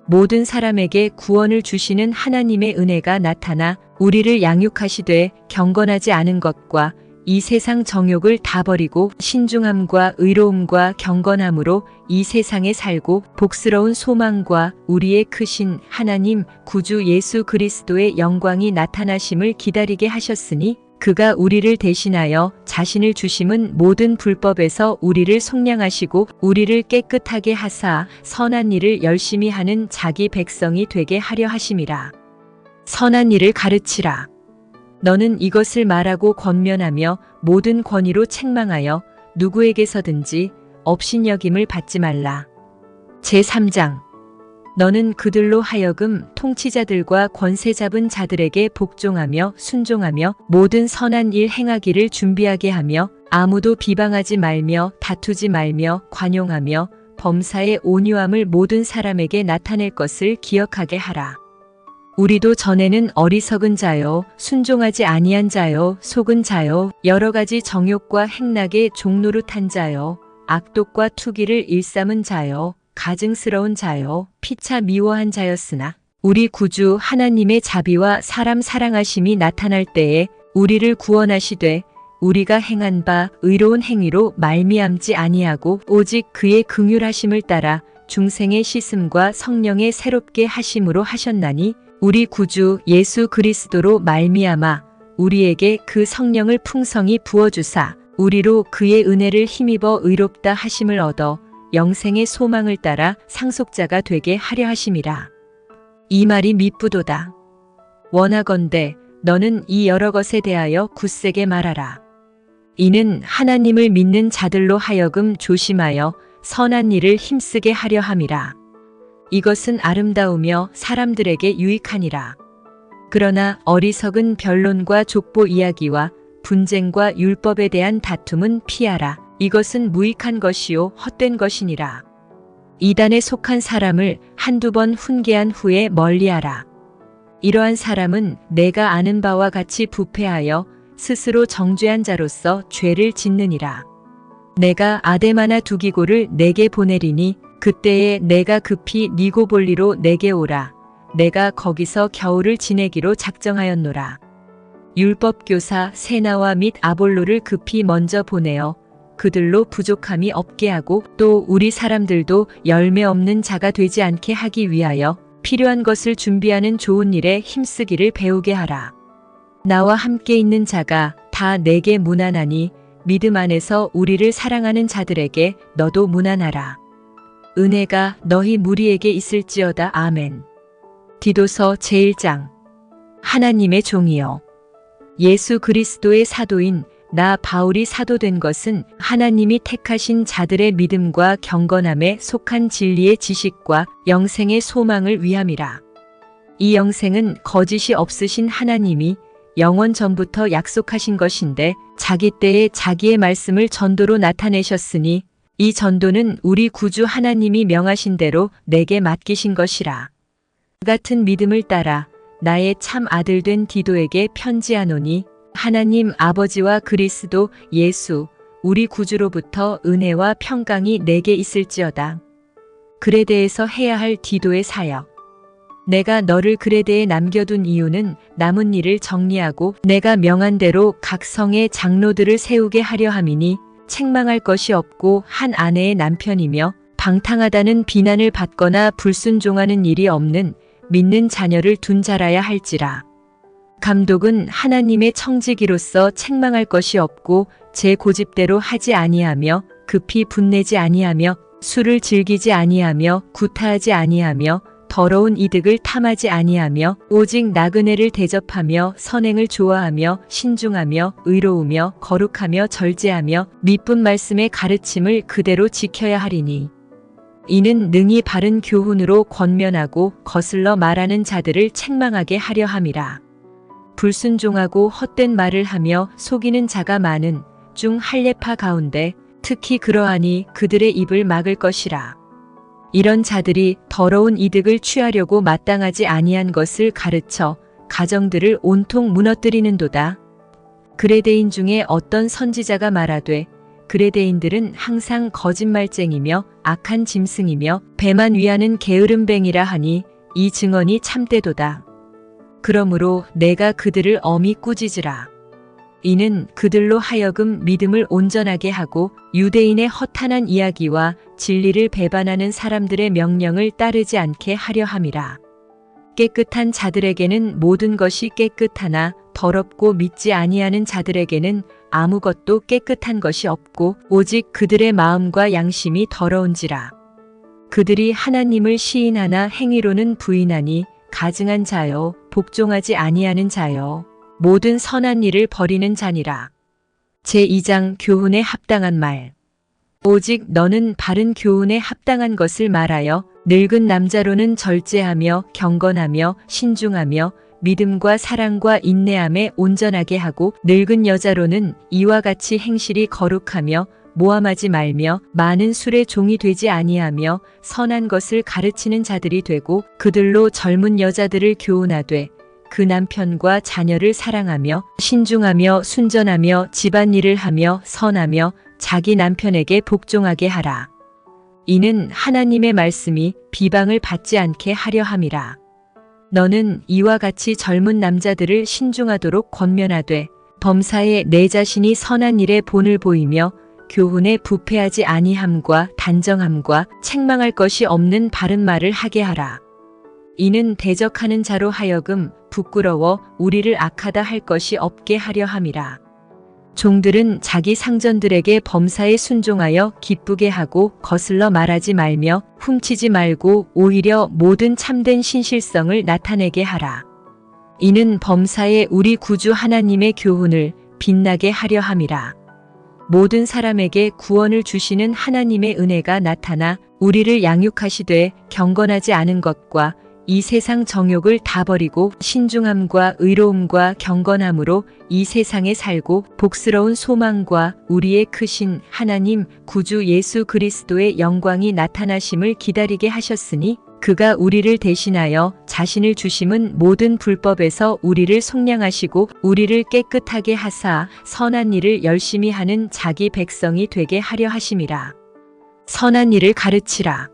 모든 사람에게 구원을 주시는 하나님의 은혜가 나타나 우리를 양육하시되 경건하지 않은 것과 이 세상 정욕을 다 버리고 신중함과 의로움과 경건함으로 이 세상에 살고 복스러운 소망과 우리의 크신 하나님 구주 예수 그리스도의 영광이 나타나심을 기다리게 하셨으니 그가 우리를 대신하여 자신을 주심은 모든 불법에서 우리를 속량하시고 우리를 깨끗하게 하사 선한 일을 열심히 하는 자기 백성이 되게 하려 하심이라. 선한 일을 가르치라. 너는 이것을 말하고 권면하며 모든 권위로 책망하여 누구에게서든지 업신여김을 받지 말라. 제3장. 너는 그들로 하여금 통치자들과 권세 잡은 자들에게 복종하며 순종하며 모든 선한 일 행하기를 준비하게 하며 아무도 비방하지 말며 다투지 말며 관용하며 범사의 온유함을 모든 사람에게 나타낼 것을 기억하게 하라. 우리도 전에는 어리석은 자요, 순종하지 아니한 자요, 속은 자요, 여러 가지 정욕과 행락의 종노릇한 자요, 악독과 투기를 일삼은 자요, 가증스러운 자요 피차 미워한 자였으나 우리 구주 하나님의 자비와 사람 사랑하심이 나타날 때에 우리를 구원하시되 우리가 행한 바 의로운 행위로 말미암지 아니하고 오직 그의 긍휼하심을 따라 중생의 씻음과 성령의 새롭게 하심으로 하셨나니 우리 구주 예수 그리스도로 말미암아 우리에게 그 성령을 풍성히 부어주사 우리로 그의 은혜를 힘입어 의롭다 하심을 얻어 영생의 소망을 따라 상속자가 되게 하려 하심이라. 이 말이 미쁘도다. 원하건대 너는 이 여러 것에 대하여 굳세게 말하라. 이는 하나님을 믿는 자들로 하여금 조심하여 선한 일을 힘쓰게 하려 함이라. 이것은 아름다우며 사람들에게 유익하니라. 그러나 어리석은 변론과 족보 이야기와 분쟁과 율법에 대한 다툼은 피하라. 이것은 무익한 것이요 헛된 것이니라. 이단에 속한 사람을 한두 번 훈계한 후에 멀리하라. 이러한 사람은 내가 아는 바와 같이 부패하여 스스로 정죄한 자로서 죄를 짓느니라. 내가 아데마나 두기고를 내게 보내리니 그때에 내가 급히 니고볼리로 내게 오라. 내가 거기서 겨울을 지내기로 작정하였노라. 율법교사 세나와 및 아볼로를 급히 먼저 보내어 그들로 부족함이 없게 하고 또 우리 사람들도 열매 없는 자가 되지 않게 하기 위하여 필요한 것을 준비하는 좋은 일에 힘쓰기를 배우게 하라. 나와 함께 있는 자가 다 내게 무난하니 믿음 안에서 우리를 사랑하는 자들에게 너도 무난하라. 은혜가 너희 무리에게 있을지어다. 아멘. 디도서 제1장. 하나님의 종이여 예수 그리스도의 사도인 나 바울이 사도된 것은 하나님이 택하신 자들의 믿음과 경건함에 속한 진리의 지식과 영생의 소망을 위함이라. 이 영생은 거짓이 없으신 하나님이 영원 전부터 약속하신 것인데 자기 때에 자기의 말씀을 전도로 나타내셨으니 이 전도는 우리 구주 하나님이 명하신 대로 내게 맡기신 것이라. 같은 믿음을 따라 나의 참 아들 된 디도에게 편지하노니 하나님 아버지와 그리스도 예수 우리 구주로부터 은혜와 평강이 내게 있을지어다. 그레데에서 해야 할 디도의 사역. 내가 너를 그레데에 남겨둔 이유는 남은 일을 정리하고 내가 명한 대로 각 성의 장로들을 세우게 하려 함이니 책망할 것이 없고 한 아내의 남편이며 방탕하다는 비난을 받거나 불순종하는 일이 없는 믿는 자녀를 둔 자라야 할지라. 감독은 하나님의 청지기로서 책망할 것이 없고 제 고집대로 하지 아니하며 급히 분내지 아니하며 술을 즐기지 아니하며 구타하지 아니하며 더러운 이득을 탐하지 아니하며 오직 나그네를 대접하며 선행을 좋아하며 신중하며 의로우며 거룩하며 절제하며 미쁜 말씀의 가르침을 그대로 지켜야 하리니 이는 능히 바른 교훈으로 권면하고 거슬러 말하는 자들을 책망하게 하려 함이라. 불순종하고 헛된 말을 하며 속이는 자가 많은 중 할례파 가운데 특히 그러하니 그들의 입을 막을 것이라. 이런 자들이 더러운 이득을 취하려고 마땅하지 아니한 것을 가르쳐 가정들을 온통 무너뜨리는도다. 그레데인 중에 어떤 선지자가 말하되 그레데인들은 항상 거짓말쟁이며 악한 짐승이며 배만 위하는 게으름뱅이라 하니 이 증언이 참되도다. 그러므로 내가 그들을 엄히 꾸짖으라. 이는 그들로 하여금 믿음을 온전하게 하고 유대인의 허탄한 이야기와 진리를 배반하는 사람들의 명령을 따르지 않게 하려 함이라. 깨끗한 자들에게는 모든 것이 깨끗하나 더럽고 믿지 아니하는 자들에게는 아무것도 깨끗한 것이 없고 오직 그들의 마음과 양심이 더러운지라. 그들이 하나님을 시인하나 행위로는 부인하니 가증한 자요 복종하지 아니하는 자요 모든 선한 일을 버리는 자니라. 제2장 교훈에 합당한 말. 오직 너는 바른 교훈에 합당한 것을 말하여 늙은 남자로는 절제하며 경건하며 신중하며 믿음과 사랑과 인내함에 온전하게 하고 늙은 여자로는 이와 같이 행실이 거룩하며 모함하지 말며 많은 술의 종이 되지 아니하며 선한 것을 가르치는 자들이 되고 그들로 젊은 여자들을 교훈하되 그 남편과 자녀를 사랑하며 신중하며 순전하며 집안일을 하며 선하며 자기 남편에게 복종하게 하라. 이는 하나님의 말씀이 비방을 받지 않게 하려 함이라. 너는 이와 같이 젊은 남자들을 신중하도록 권면하되 범사에 내 자신이 선한 일에 본을 보이며 교훈에 부패하지 아니함과 단정함과 책망할 것이 없는 바른 말을 하게 하라. 이는 대적하는 자로 하여금 부끄러워 우리를 악하다 할 것이 없게 하려 함이라. 종들은 자기 상전들에게 범사에 순종하여 기쁘게 하고 거슬러 말하지 말며 훔치지 말고 오히려 모든 참된 신실성을 나타내게 하라. 이는 범사에 우리 구주 하나님의 교훈을 빛나게 하려 함이라. 모든 사람에게 구원을 주시는 하나님의 은혜가 나타나 우리를 양육하시되 경건하지 않은 것과 이 세상 정욕을 다 버리고 신중함과 의로움과 경건함으로 이 세상에 살고 복스러운 소망과 우리의 크신 하나님 구주 예수 그리스도의 영광이 나타나심을 기다리게 하셨으니 그가 우리를 대신하여 자신을 주심은 모든 불법에서 우리를 속량하시고 우리를 깨끗하게 하사 선한 일을 열심히 하는 자기 백성이 되게 하려 하심이라. 선한 일을 가르치라.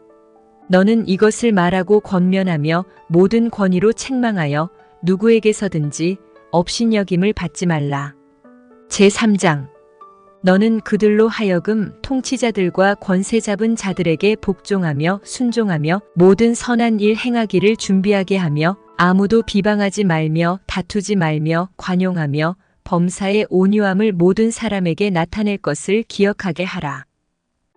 너는 이것을 말하고 권면하며 모든 권위로 책망하여 누구에게서든지 업신여김을 받지 말라. 제3장. 너는 그들로 하여금 통치자들과 권세 잡은 자들에게 복종하며 순종하며 모든 선한 일 행하기를 준비하게 하며 아무도 비방하지 말며 다투지 말며 관용하며 범사의 온유함을 모든 사람에게 나타낼 것을 기억하게 하라.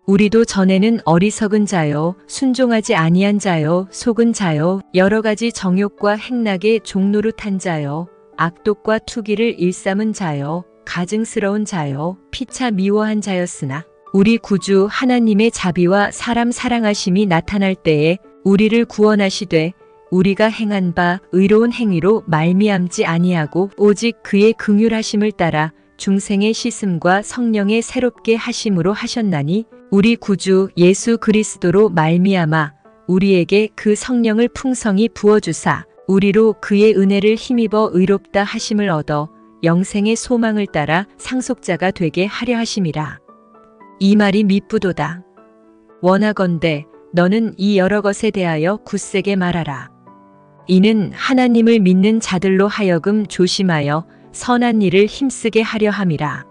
우리도 전에는 어리석은 자요, 순종하지 아니한 자요, 속은 자요, 여러 가지 정욕과 행락에 종노릇한 자요, 악독과 투기를 일삼은 자요, 가증스러운 자요, 피차 미워한 자였으나 우리 구주 하나님의 자비와 사람 사랑하심이 나타날 때에 우리를 구원하시되 우리가 행한 바 의로운 행위로 말미암지 아니하고 오직 그의 긍휼하심을 따라 중생의 씻음과 성령의 새롭게 하심으로 하셨나니 우리 구주 예수 그리스도로 말미암아 우리에게 그 성령을 풍성히 부어주사 우리로 그의 은혜를 힘입어 의롭다 하심을 얻어 영생의 소망을 따라 상속자가 되게 하려 하심이라. 이 말이 미쁘도다. 원하건대 너는 이 여러 것에 대하여 굳세게 말하라. 이는 하나님을 믿는 자들로 하여금 조심하여 선한 일을 힘쓰게 하려 함이라.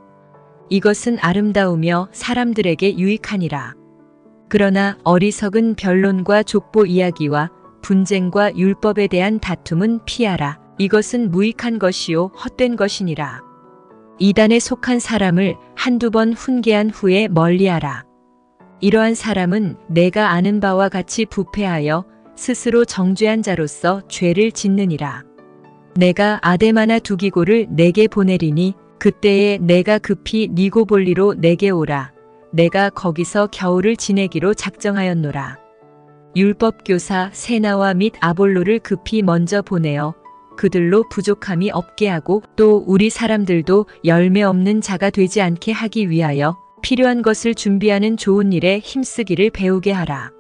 이것은 아름다우며 사람들에게 유익하니라. 그러나 어리석은 변론과 족보 이야기와 분쟁과 율법에 대한 다툼은 피하라. 이것은 무익한 것이요 헛된 것이니라. 이단에 속한 사람을 한두 번 훈계한 후에 멀리하라. 이러한 사람은 내가 아는 바와 같이 부패하여 스스로 정죄한 자로서 죄를 짓느니라. 내가 아데마나 두기고를 내게 보내리니 그때에 내가 급히 니고볼리로 내게 오라. 내가 거기서 겨울을 지내기로 작정하였노라. 율법교사 세나와 및 아볼로를 급히 먼저 보내어 그들로 부족함이 없게 하고 또 우리 사람들도 열매 없는 자가 되지 않게 하기 위하여 필요한 것을 준비하는 좋은 일에 힘쓰기를 배우게 하라.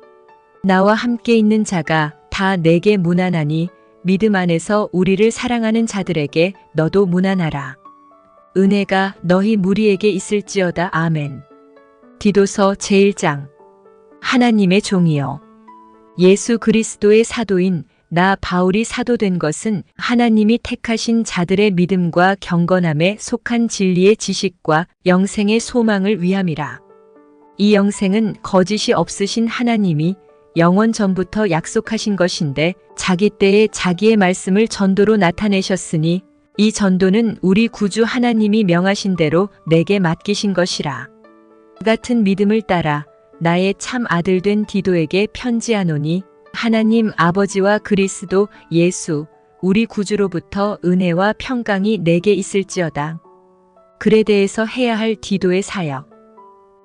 나와 함께 있는 자가 다 내게 무난하니 믿음 안에서 우리를 사랑하는 자들에게 너도 무난하라. 은혜가 너희 무리에게 있을지어다. 아멘. 디도서 제1장. 하나님의 종이여 예수 그리스도의 사도인 나 바울이 사도된 것은 하나님이 택하신 자들의 믿음과 경건함에 속한 진리의 지식과 영생의 소망을 위함이라. 이 영생은 거짓이 없으신 하나님이 영원 전부터 약속하신 것인데 자기 때에 자기의 말씀을 전도로 나타내셨으니 이 전도는 우리 구주 하나님이 명하신 대로 내게 맡기신 것이라. 같은 믿음을 따라 나의 참 아들 된 디도에게 편지하노니 하나님 아버지와 그리스도 예수 우리 구주로부터 은혜와 평강이 내게 있을지어다. 그레데에서 해야 할 디도의 사역.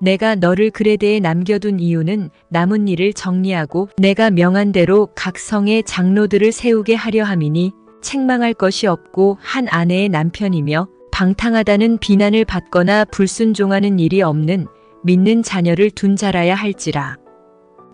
내가 너를 그레데에 남겨둔 이유는 남은 일을 정리하고 내가 명한 대로 각 성의 장로들을 세우게 하려 함이니 책망할 것이 없고 한 아내의 남편이며 방탕하다는 비난을 받거나 불순종하는 일이 없는 믿는 자녀를 둔 자라야 할지라.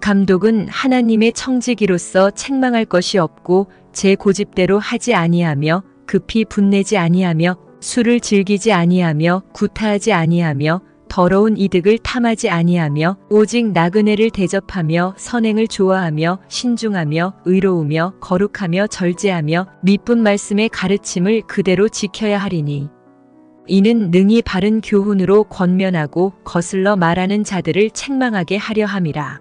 감독은 하나님의 청지기로서 책망할 것이 없고 제 고집대로 하지 아니하며 급히 분내지 아니하며 술을 즐기지 아니하며 구타하지 아니하며 더러운 이득을 탐하지 아니하며 오직 나그네를 대접하며 선행을 좋아하며 신중하며 의로우며 거룩하며 절제하며 미쁜 말씀의 가르침을 그대로 지켜야 하리니 이는 능히 바른 교훈으로 권면하고 거슬러 말하는 자들을 책망하게 하려 함이라.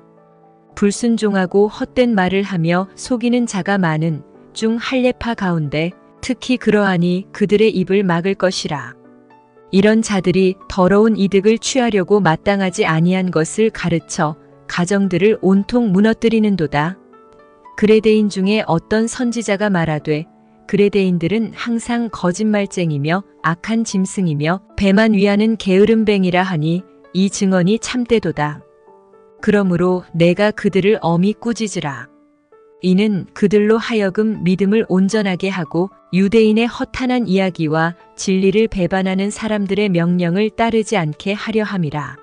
불순종하고 헛된 말을 하며 속이는 자가 많은 중 할례파 가운데 특히 그러하니 그들의 입을 막을 것이라. 이런 자들이 더러운 이득을 취하려고 마땅하지 아니한 것을 가르쳐 가정들을 온통 무너뜨리는도다. 그레데인 중에 어떤 선지자가 말하되 그레데인들은 항상 거짓말쟁이며 악한 짐승이며 배만 위하는 게으름뱅이라 하니 이 증언이 참되도다. 그러므로 내가 그들을 엄히 꾸짖으라. 이는 그들로 하여금 믿음을 온전하게 하고 유대인의 허탄한 이야기와 진리를 배반하는 사람들의 명령을 따르지 않게 하려 함이라.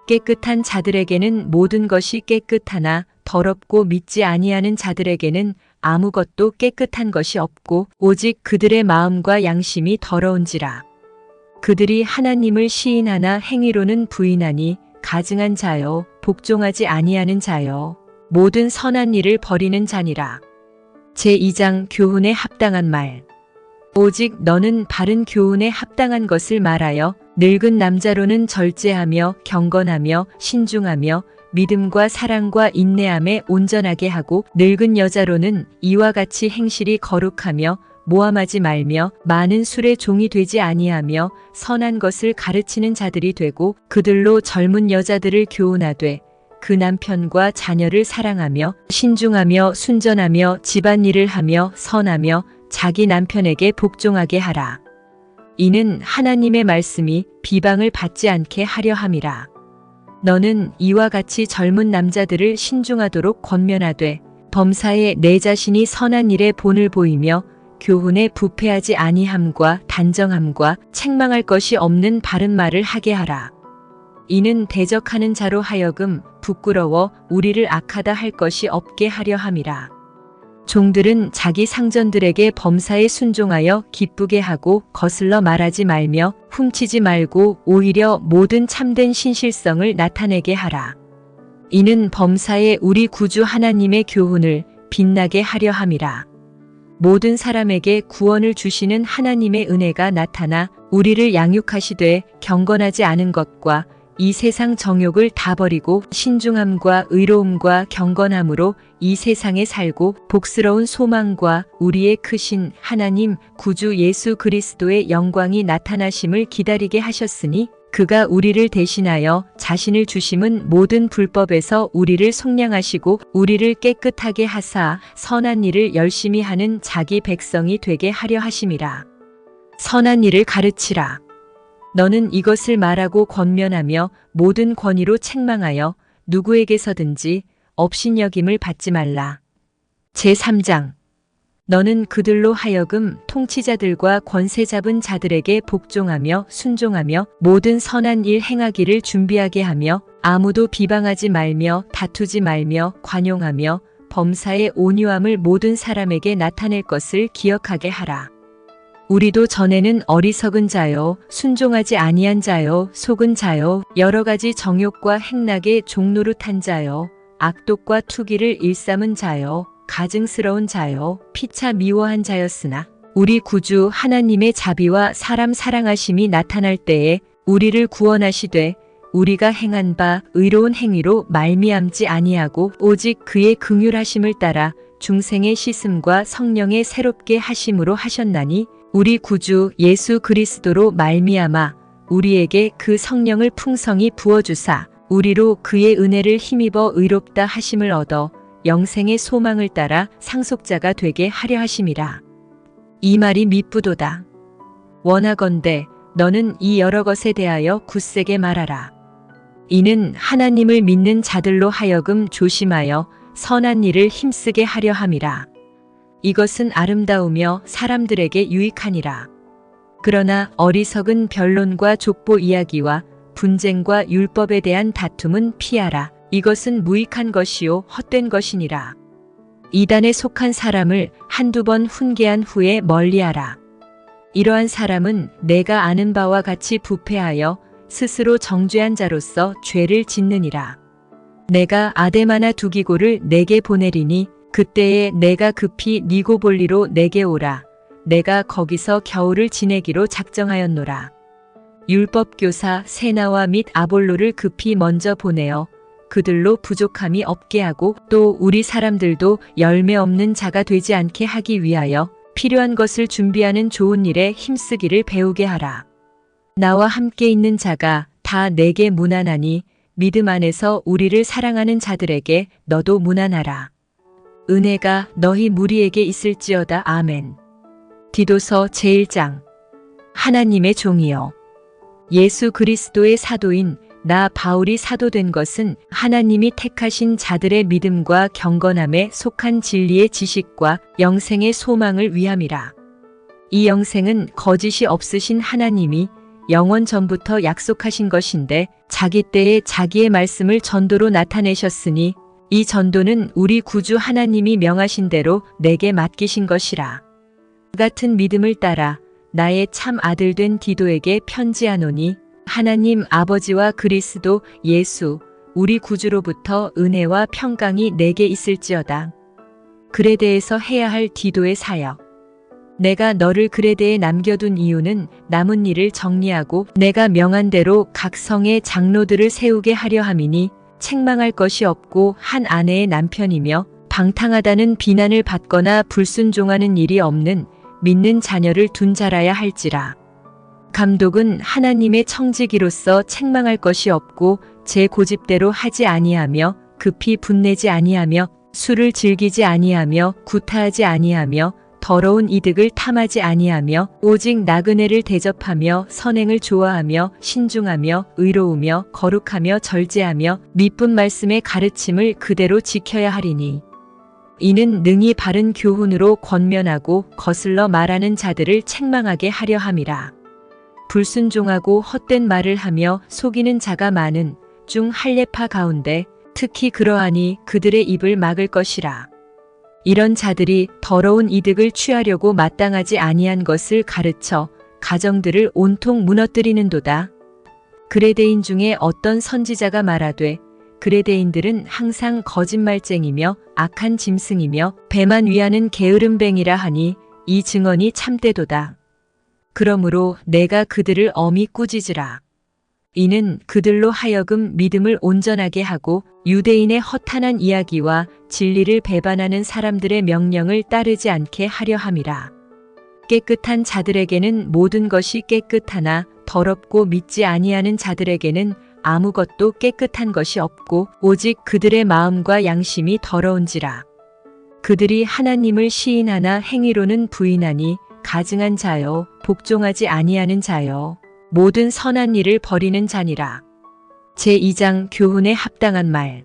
깨끗한 자들에게는 모든 것이 깨끗하나 더럽고 믿지 아니하는 자들에게는 아무것도 깨끗한 것이 없고 오직 그들의 마음과 양심이 더러운지라. 그들이 하나님을 시인하나 행위로는 부인하니 가증한 자요 복종하지 아니하는 자요 모든 선한 일을 버리는 자니라. 제2장 교훈에 합당한 말. 오직 너는 바른 교훈에 합당한 것을 말하여 늙은 남자로는 절제하며 경건하며 신중하며 믿음과 사랑과 인내함에 온전하게 하고 늙은 여자로는 이와 같이 행실이 거룩하며 모함하지 말며 많은 술의 종이 되지 아니하며 선한 것을 가르치는 자들이 되고 그들로 젊은 여자들을 교훈하되 그 남편과 자녀를 사랑하며 신중하며 순전하며 집안일을 하며 선하며 자기 남편에게 복종하게 하라. 이는 하나님의 말씀이 비방을 받지 않게 하려 함이라. 너는 이와 같이 젊은 남자들을 신중하도록 권면하되 범사에 내 자신이 선한 일에 본을 보이며 교훈에 부패하지 아니함과 단정함과 책망할 것이 없는 바른 말을 하게 하라. 이는 대적하는 자로 하여금 부끄러워 우리를 악하다 할 것이 없게 하려 함이라. 종들은 자기 상전들에게 범사에 순종하여 기쁘게 하고 거슬러 말하지 말며 훔치지 말고 오히려 모든 참된 신실성을 나타내게 하라. 이는 범사에 우리 구주 하나님의 교훈을 빛나게 하려 함이라. 모든 사람에게 구원을 주시는 하나님의 은혜가 나타나 우리를 양육하시되 경건하지 않은 것과 이 세상 정욕을 다 버리고 신중함과 의로움과 경건함으로 이 세상에 살고 복스러운 소망과 우리의 크신 하나님 구주 예수 그리스도의 영광이 나타나심을 기다리게 하셨으니 그가 우리를 대신하여 자신을 주심은 모든 불법에서 우리를 속량하시고 우리를 깨끗하게 하사 선한 일을 열심히 하는 자기 백성이 되게 하려 하심이라. 선한 일을 가르치라. 너는 이것을 말하고 권면하며 모든 권위로 책망하여 누구에게서든지 업신여김을 받지 말라. 제3장. 너는 그들로 하여금 통치자들과 권세 잡은 자들에게 복종하며 순종하며 모든 선한 일 행하기를 준비하게 하며 아무도 비방하지 말며 다투지 말며 관용하며 범사의 온유함을 모든 사람에게 나타낼 것을 기억하게 하라. 우리도 전에는 어리석은 자요, 순종하지 아니한 자요, 속은 자요, 여러 가지 정욕과 행락에 종노릇한 자요, 악독과 투기를 일삼은 자요, 가증스러운 자요, 피차 미워한 자였으나 우리 구주 하나님의 자비와 사람 사랑하심이 나타날 때에 우리를 구원하시되 우리가 행한 바 의로운 행위로 말미암지 아니하고 오직 그의 긍휼하심을 따라 중생의 씻음과 성령의 새롭게 하심으로 하셨나니 우리 구주 예수 그리스도로 말미암아 우리에게 그 성령을 풍성히 부어주사 우리로 그의 은혜를 힘입어 의롭다 하심을 얻어 영생의 소망을 따라 상속자가 되게 하려 하심이라. 이 말이 미쁘도다. 원하건대 너는 이 여러 것에 대하여 굳세게 말하라. 이는 하나님을 믿는 자들로 하여금 조심하여 선한 일을 힘쓰게 하려 함이라. 이것은 아름다우며 사람들에게 유익하니라. 그러나 어리석은 변론과 족보 이야기와 분쟁과 율법에 대한 다툼은 피하라. 이것은 무익한 것이요 헛된 것이니라. 이단에 속한 사람을 한두 번 훈계한 후에 멀리하라. 이러한 사람은 내가 아는 바와 같이 부패하여 스스로 정죄한 자로서 죄를 짓느니라. 내가 아데마나 두기고를 내게 보내리니 그때에 내가 급히 니고볼리로 내게 오라. 내가 거기서 겨울을 지내기로 작정하였노라. 율법교사 세나와 및 아볼로를 급히 먼저 보내어 그들로 부족함이 없게 하고 또 우리 사람들도 열매 없는 자가 되지 않게 하기 위하여 필요한 것을 준비하는 좋은 일에 힘쓰기를 배우게 하라. 나와 함께 있는 자가 다 내게 무난하니 믿음 안에서 우리를 사랑하는 자들에게 너도 무난하라. 은혜가 너희 무리에게 있을지어다. 아멘. 디도서 제1장. 하나님의 종이여, 예수 그리스도의 사도인 나 바울이 사도된 것은 하나님이 택하신 자들의 믿음과 경건함에 속한 진리의 지식과 영생의 소망을 위함이라. 이 영생은 거짓이 없으신 하나님이 영원 전부터 약속하신 것인데 자기 때에 자기의 말씀을 전도로 나타내셨으니 이 전도는 우리 구주 하나님이 명하신 대로 내게 맡기신 것이라. 같은 믿음을 따라 나의 참 아들 된 디도에게 편지하노니 하나님 아버지와 그리스도 예수 우리 구주로부터 은혜와 평강이 내게 있을지어다. 그레데에서 해야 할 디도의 사역. 내가 너를 그레데에 남겨둔 이유는 남은 일을 정리하고 내가 명한 대로 각 성의 장로들을 세우게 하려 함이니 책망할 것이 없고 한 아내의 남편이며 방탕하다는 비난을 받거나 불순종하는 일이 없는 믿는 자녀를 둔 자라야 할지라. 감독은 하나님의 청지기로서 책망할 것이 없고 제 고집대로 하지 아니하며 급히 분내지 아니하며 술을 즐기지 아니하며 구타하지 아니하며 더러운 이득을 탐하지 아니하며 오직 나그네를 대접하며 선행을 좋아하며 신중하며 의로우며 거룩하며 절제하며 미쁜 말씀의 가르침을 그대로 지켜야 하리니 이는 능히 바른 교훈으로 권면하고 거슬러 말하는 자들을 책망하게 하려 함이라. 불순종하고 헛된 말을 하며 속이는 자가 많은 중 할례파 가운데 특히 그러하니 그들의 입을 막을 것이라. 이런 자들이 더러운 이득을 취하려고 마땅하지 아니한 것을 가르쳐 가정들을 온통 무너뜨리는도다. 그레데인 중에 어떤 선지자가 말하되 그레데인들은 항상 거짓말쟁이며 악한 짐승이며 배만 위하는 게으름뱅이라 하니 이 증언이 참되도다. 그러므로 내가 그들을 엄히 꾸짖으라. 이는 그들로 하여금 믿음을 온전하게 하고 유대인의 허탄한 이야기와 진리를 배반하는 사람들의 명령을 따르지 않게 하려 함이라. 깨끗한 자들에게는 모든 것이 깨끗하나 더럽고 믿지 아니하는 자들에게는 아무것도 깨끗한 것이 없고 오직 그들의 마음과 양심이 더러운지라. 그들이 하나님을 시인하나 행위로는 부인하니 가증한 자요 복종하지 아니하는 자요 모든 선한 일을 버리는 자니라. 제2장 교훈에 합당한 말.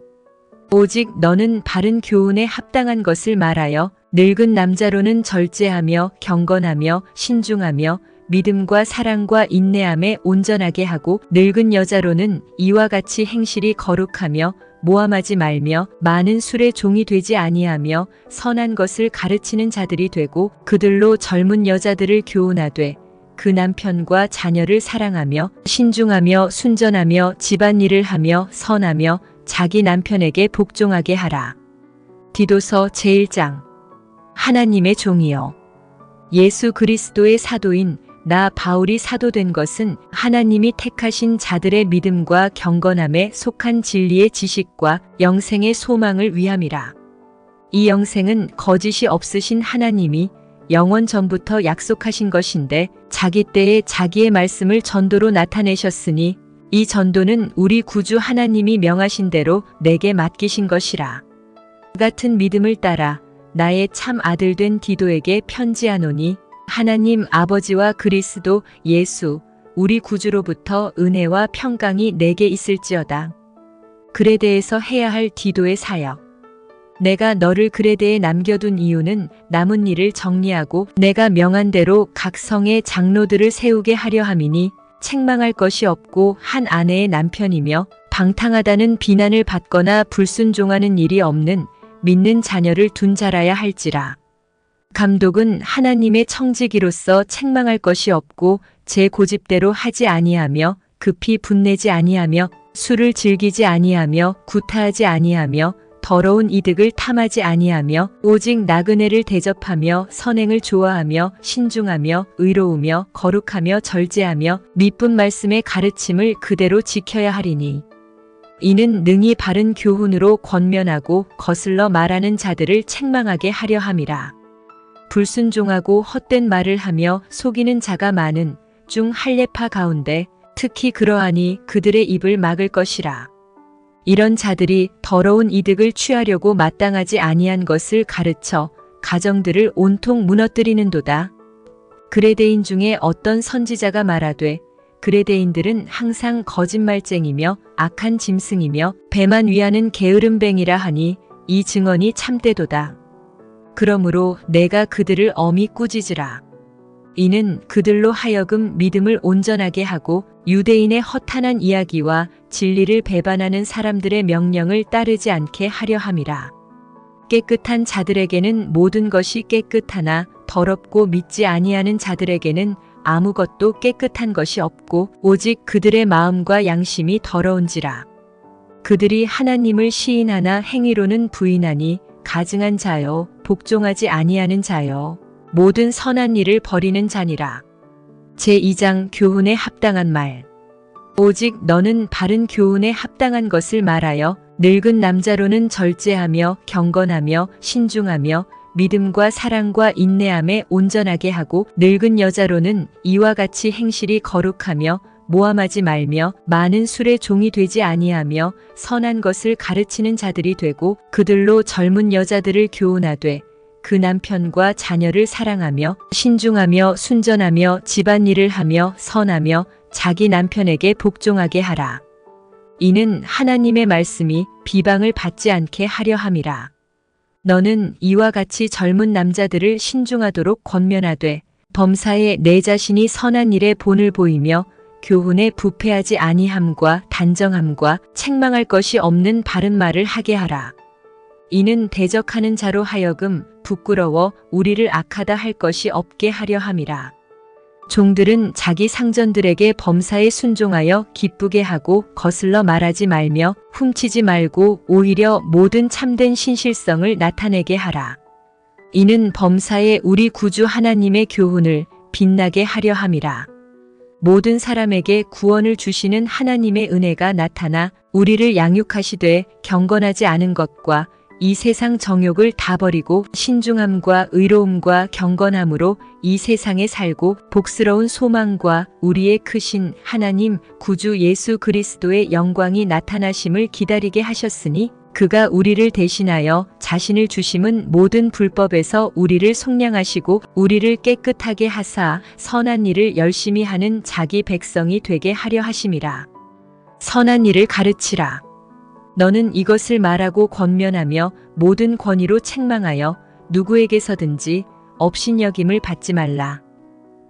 오직 너는 바른 교훈에 합당한 것을 말하여 늙은 남자로는 절제하며 경건하며 신중하며 믿음과 사랑과 인내함에 온전하게 하고 늙은 여자로는 이와 같이 행실이 거룩하며 모함하지 말며 많은 술의 종이 되지 아니하며 선한 것을 가르치는 자들이 되고 그들로 젊은 여자들을 교훈하되 그 남편과 자녀를 사랑하며 신중하며 순전하며 집안일을 하며 선하며 자기 남편에게 복종하게 하라. 디도서 제1장. 하나님의 종이여, 예수 그리스도의 사도인 나 바울이 사도된 것은 하나님이 택하신 자들의 믿음과 경건함에 속한 진리의 지식과 영생의 소망을 위함이라. 이 영생은 거짓이 없으신 하나님이 영원 전부터 약속하신 것인데 자기 때에 자기의 말씀을 전도로 나타내셨으니 이 전도는 우리 구주 하나님이 명하신 대로 내게 맡기신 것이라. 같은 믿음을 따라 나의 참 아들 된 디도에게 편지하노니 하나님 아버지와 그리스도 예수 우리 구주로부터 은혜와 평강이 내게 있을지어다. 그레데에서 해야 할 디도의 사역. 내가 너를 그레데에 남겨둔 이유는 남은 일을 정리하고 내가 명한 대로 각 성의 장로들을 세우게 하려 함이니 책망할 것이 없고 한 아내의 남편이며 방탕하다는 비난을 받거나 불순종하는 일이 없는 믿는 자녀를 둔 자라야 할지라. 감독은 하나님의 청지기로서 책망할 것이 없고 제 고집대로 하지 아니하며 급히 분내지 아니하며 술을 즐기지 아니하며 구타하지 아니하며 더러운 이득을 탐하지 아니하며 오직 나그네를 대접하며 선행을 좋아하며 신중하며 의로우며 거룩하며 절제하며 미쁜 말씀의 가르침을 그대로 지켜야 하리니 이는 능히 바른 교훈으로 권면하고 거슬러 말하는 자들을 책망하게 하려 함이라. 불순종하고 헛된 말을 하며 속이는 자가 많은 중 할례파 가운데 특히 그러하니 그들의 입을 막을 것이라. 이런 자들이 더러운 이득을 취하려고 마땅하지 아니한 것을 가르쳐 가정들을 온통 무너뜨리는도다. 그레데인 중에 어떤 선지자가 말하되 그레데인들은 항상 거짓말쟁이며 악한 짐승이며 배만 위하는 게으름뱅이라 하니 이 증언이 참되도다. 그러므로 내가 그들을 엄히 꾸짖으라. 이는 그들로 하여금 믿음을 온전하게 하고 유대인의 허탄한 이야기와 진리를 배반하는 사람들의 명령을 따르지 않게 하려 함이라. 깨끗한 자들에게는 모든 것이 깨끗하나 더럽고 믿지 아니하는 자들에게는 아무것도 깨끗한 것이 없고 오직 그들의 마음과 양심이 더러운지라. 그들이 하나님을 시인하나 행위로는 부인하니 가증한 자여 복종하지 아니하는 자여 모든 선한 일을 버리는 자니라. 제2장 교훈에 합당한 말. 오직 너는 바른 교훈에 합당한 것을 말하여 늙은 남자로는 절제하며 경건하며 신중하며 믿음과 사랑과 인내함에 온전하게 하고 늙은 여자로는 이와 같이 행실이 거룩하며 모함하지 말며 많은 술의 종이 되지 아니하며 선한 것을 가르치는 자들이 되고 그들로 젊은 여자들을 교훈하되 그 남편과 자녀를 사랑하며 신중하며 순전하며 집안일을 하며 선하며 자기 남편에게 복종하게 하라. 이는 하나님의 말씀이 비방을 받지 않게 하려 함이라. 너는 이와 같이 젊은 남자들을 신중하도록 권면하되 범사에 내 자신이 선한 일에 본을 보이며 교훈에 부패하지 아니함과 단정함과 책망할 것이 없는 바른 말을 하게 하라. 이는 대적하는 자로 하여금 부끄러워 우리를 악하다 할 것이 없게 하려 함이라. 종들은 자기 상전들에게 범사에 순종하여 기쁘게 하고 거슬러 말하지 말며 훔치지 말고 오히려 모든 참된 신실성을 나타내게 하라. 이는 범사에 우리 구주 하나님의 교훈을 빛나게 하려 함이라. 모든 사람에게 구원을 주시는 하나님의 은혜가 나타나 우리를 양육하시되 경건하지 않은 것과 이 세상 정욕을 다 버리고 신중함과 의로움과 경건함으로 이 세상에 살고 복스러운 소망과 우리의 크신 하나님 구주 예수 그리스도의 영광이 나타나심을 기다리게 하셨으니 그가 우리를 대신하여 자신을 주심은 모든 불법에서 우리를 속량하시고 우리를 깨끗하게 하사 선한 일을 열심히 하는 자기 백성이 되게 하려 하심이라. 선한 일을 가르치라. 너는 이것을 말하고 권면하며 모든 권위로 책망하여 누구에게서든지 업신여김을 받지 말라.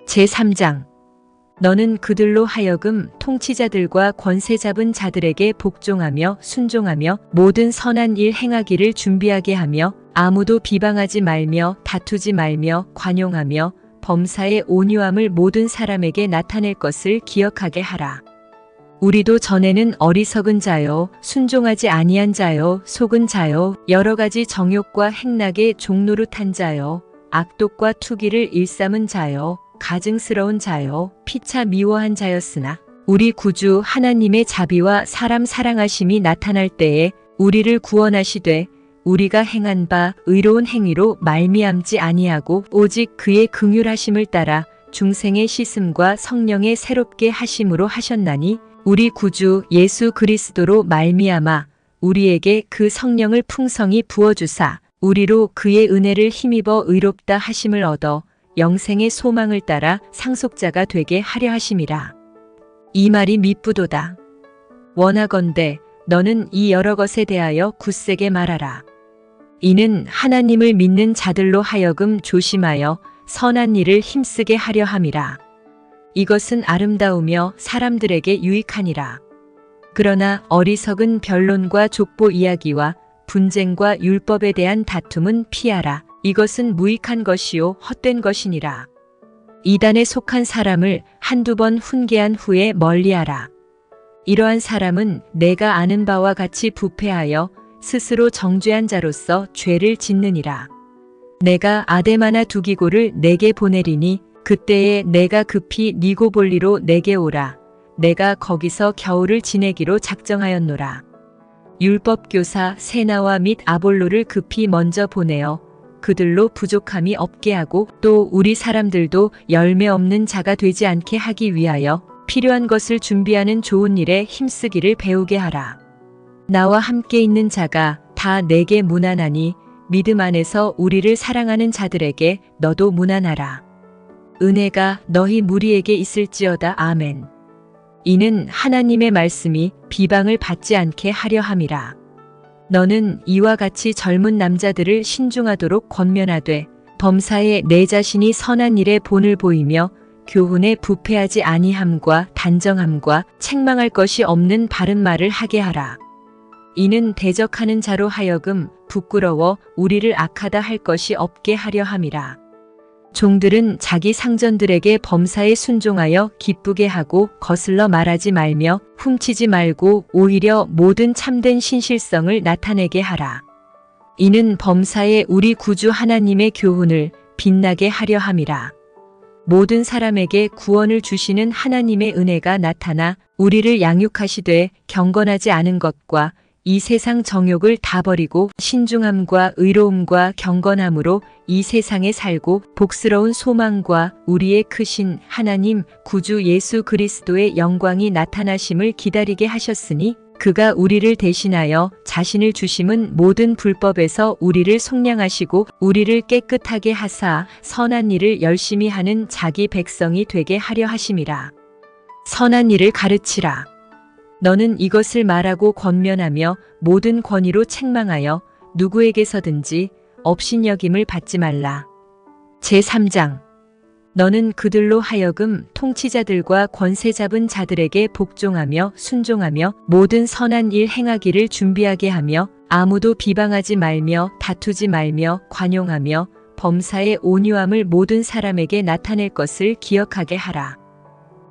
제3장. 너는 그들로 하여금 통치자들과 권세 잡은 자들에게 복종하며 순종하며 모든 선한 일 행하기를 준비하게 하며 아무도 비방하지 말며 다투지 말며 관용하며 범사의 온유함을 모든 사람에게 나타낼 것을 기억하게 하라. 우리도 전에는 어리석은 자요, 순종하지 아니한 자요, 속은 자요, 여러 가지 정욕과 행락의 종노릇한 자요, 악독과 투기를 일삼은 자요, 가증스러운 자요, 피차 미워한 자였으나 우리 구주 하나님의 자비와 사람 사랑하심이 나타날 때에 우리를 구원하시되 우리가 행한 바 의로운 행위로 말미암지 아니하고 오직 그의 긍휼하심을 따라 중생의 씻음과 성령의 새롭게 하심으로 하셨나니 우리 구주 예수 그리스도로 말미암아 우리에게 그 성령을 풍성히 부어주사 우리로 그의 은혜를 힘입어 의롭다 하심을 얻어 영생의 소망을 따라 상속자가 되게 하려 하심이라. 이 말이 미쁘도다. 원하건대 너는 이 여러 것에 대하여 굳세게 말하라. 이는 하나님을 믿는 자들로 하여금 조심하여 선한 일을 힘쓰게 하려 함이라. 이것은 아름다우며 사람들에게 유익하니라. 그러나 어리석은 변론과 족보 이야기와 분쟁과 율법에 대한 다툼은 피하라. 이것은 무익한 것이요 헛된 것이니라. 이단에 속한 사람을 한두 번 훈계한 후에 멀리하라. 이러한 사람은 내가 아는 바와 같이 부패하여 스스로 정죄한 자로서 죄를 짓느니라. 내가 아데마나 두기고를 내게 보내리니 그때에 내가 급히 니고볼리로 내게 오라. 내가 거기서 겨울을 지내기로 작정하였노라. 율법교사 세나와 및 아볼로를 급히 먼저 보내어 그들로 부족함이 없게 하고 또 우리 사람들도 열매 없는 자가 되지 않게 하기 위하여 필요한 것을 준비하는 좋은 일에 힘쓰기를 배우게 하라. 나와 함께 있는 자가 다 내게 무난하니 믿음 안에서 우리를 사랑하는 자들에게 너도 무난하라. 은혜가 너희 무리에게 있을지어다. 아멘. 이는 하나님의 말씀이 비방을 받지 않게 하려 함이라. 너는 이와 같이 젊은 남자들을 신중하도록 권면하되 범사에 내 자신이 선한 일에 본을 보이며 교훈에 부패하지 아니함과 단정함과 책망할 것이 없는 바른 말을 하게 하라. 이는 대적하는 자로 하여금 부끄러워 우리를 악하다 할 것이 없게 하려 함이라. 종들은 자기 상전들에게 범사에 순종하여 기쁘게 하고 거슬러 말하지 말며 훔치지 말고 오히려 모든 참된 신실성을 나타내게 하라. 이는 범사에 우리 구주 하나님의 교훈을 빛나게 하려 함이라. 모든 사람에게 구원을 주시는 하나님의 은혜가 나타나 우리를 양육하시되 경건하지 않은 것과 이 세상 정욕을 다 버리고 신중함과 의로움과 경건함으로 이 세상에 살고 복스러운 소망과 우리의 크신 하나님 구주 예수 그리스도의 영광이 나타나심을 기다리게 하셨으니 그가 우리를 대신하여 자신을 주심은 모든 불법에서 우리를 속량하시고 우리를 깨끗하게 하사 선한 일을 열심히 하는 자기 백성이 되게 하려 하심이라. 선한 일을 가르치라. 너는 이것을 말하고 권면하며 모든 권위로 책망하여 누구에게서든지 업신여김을 받지 말라. 제3장. 너는 그들로 하여금 통치자들과 권세 잡은 자들에게 복종하며 순종하며 모든 선한 일 행하기를 준비하게 하며 아무도 비방하지 말며 다투지 말며 관용하며 범사의 온유함을 모든 사람에게 나타낼 것을 기억하게 하라.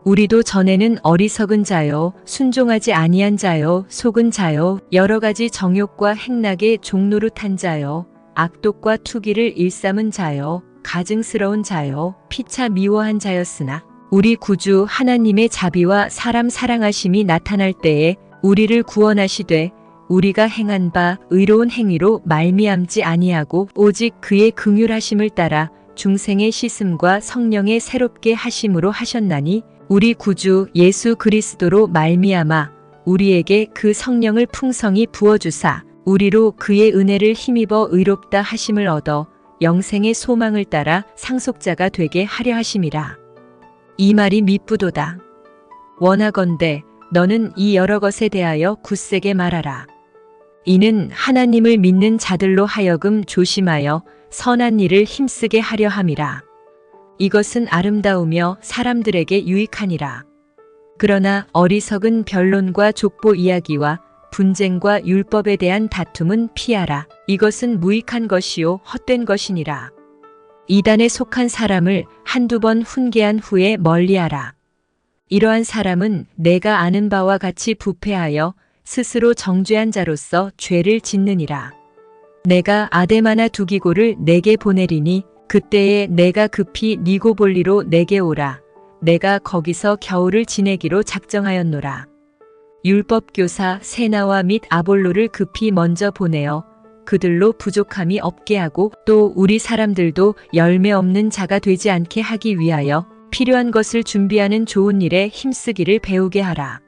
우리도 전에는 어리석은 자요, 순종하지 아니한 자요, 속은 자요, 여러 가지 정욕과 행락의 종노릇한 자요, 악독과 투기를 일삼은 자요, 가증스러운 자요, 피차 미워한 자였으나 우리 구주 하나님의 자비와 사람 사랑하심이 나타날 때에 우리를 구원하시되 우리가 행한 바 의로운 행위로 말미암지 아니하고 오직 그의 긍휼하심을 따라 중생의 씻음과 성령의 새롭게 하심으로 하셨나니 우리 구주 예수 그리스도로 말미암아 우리에게 그 성령을 풍성히 부어주사 우리로 그의 은혜를 힘입어 의롭다 하심을 얻어 영생의 소망을 따라 상속자가 되게 하려 하심이라. 이 말이 미쁘도다. 원하건대 너는 이 여러 것에 대하여 굳세게 말하라. 이는 하나님을 믿는 자들로 하여금 조심하여 선한 일을 힘쓰게 하려 함이라. 이것은 아름다우며 사람들에게 유익하니라. 그러나 어리석은 변론과 족보 이야기와 분쟁과 율법에 대한 다툼은 피하라. 이것은 무익한 것이요 헛된 것이니라. 이단에 속한 사람을 한두 번 훈계한 후에 멀리하라. 이러한 사람은 내가 아는 바와 같이 부패하여 스스로 정죄한 자로서 죄를 짓느니라. 내가 아데마나 두기고를 내게 보내리니 그때에 내가 급히 니고볼리로 내게 오라. 내가 거기서 겨울을 지내기로 작정하였노라. 율법교사 세나와 및 아볼로를 급히 먼저 보내어 그들로 부족함이 없게 하고 또 우리 사람들도 열매 없는 자가 되지 않게 하기 위하여 필요한 것을 준비하는 좋은 일에 힘쓰기를 배우게 하라.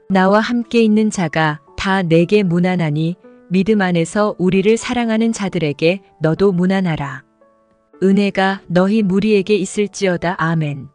나와 함께 있는 자가 다 내게 무난하니 믿음 안에서 우리를 사랑하는 자들에게 너도 무난하라. 은혜가 너희 무리에게 있을지어다. 아멘.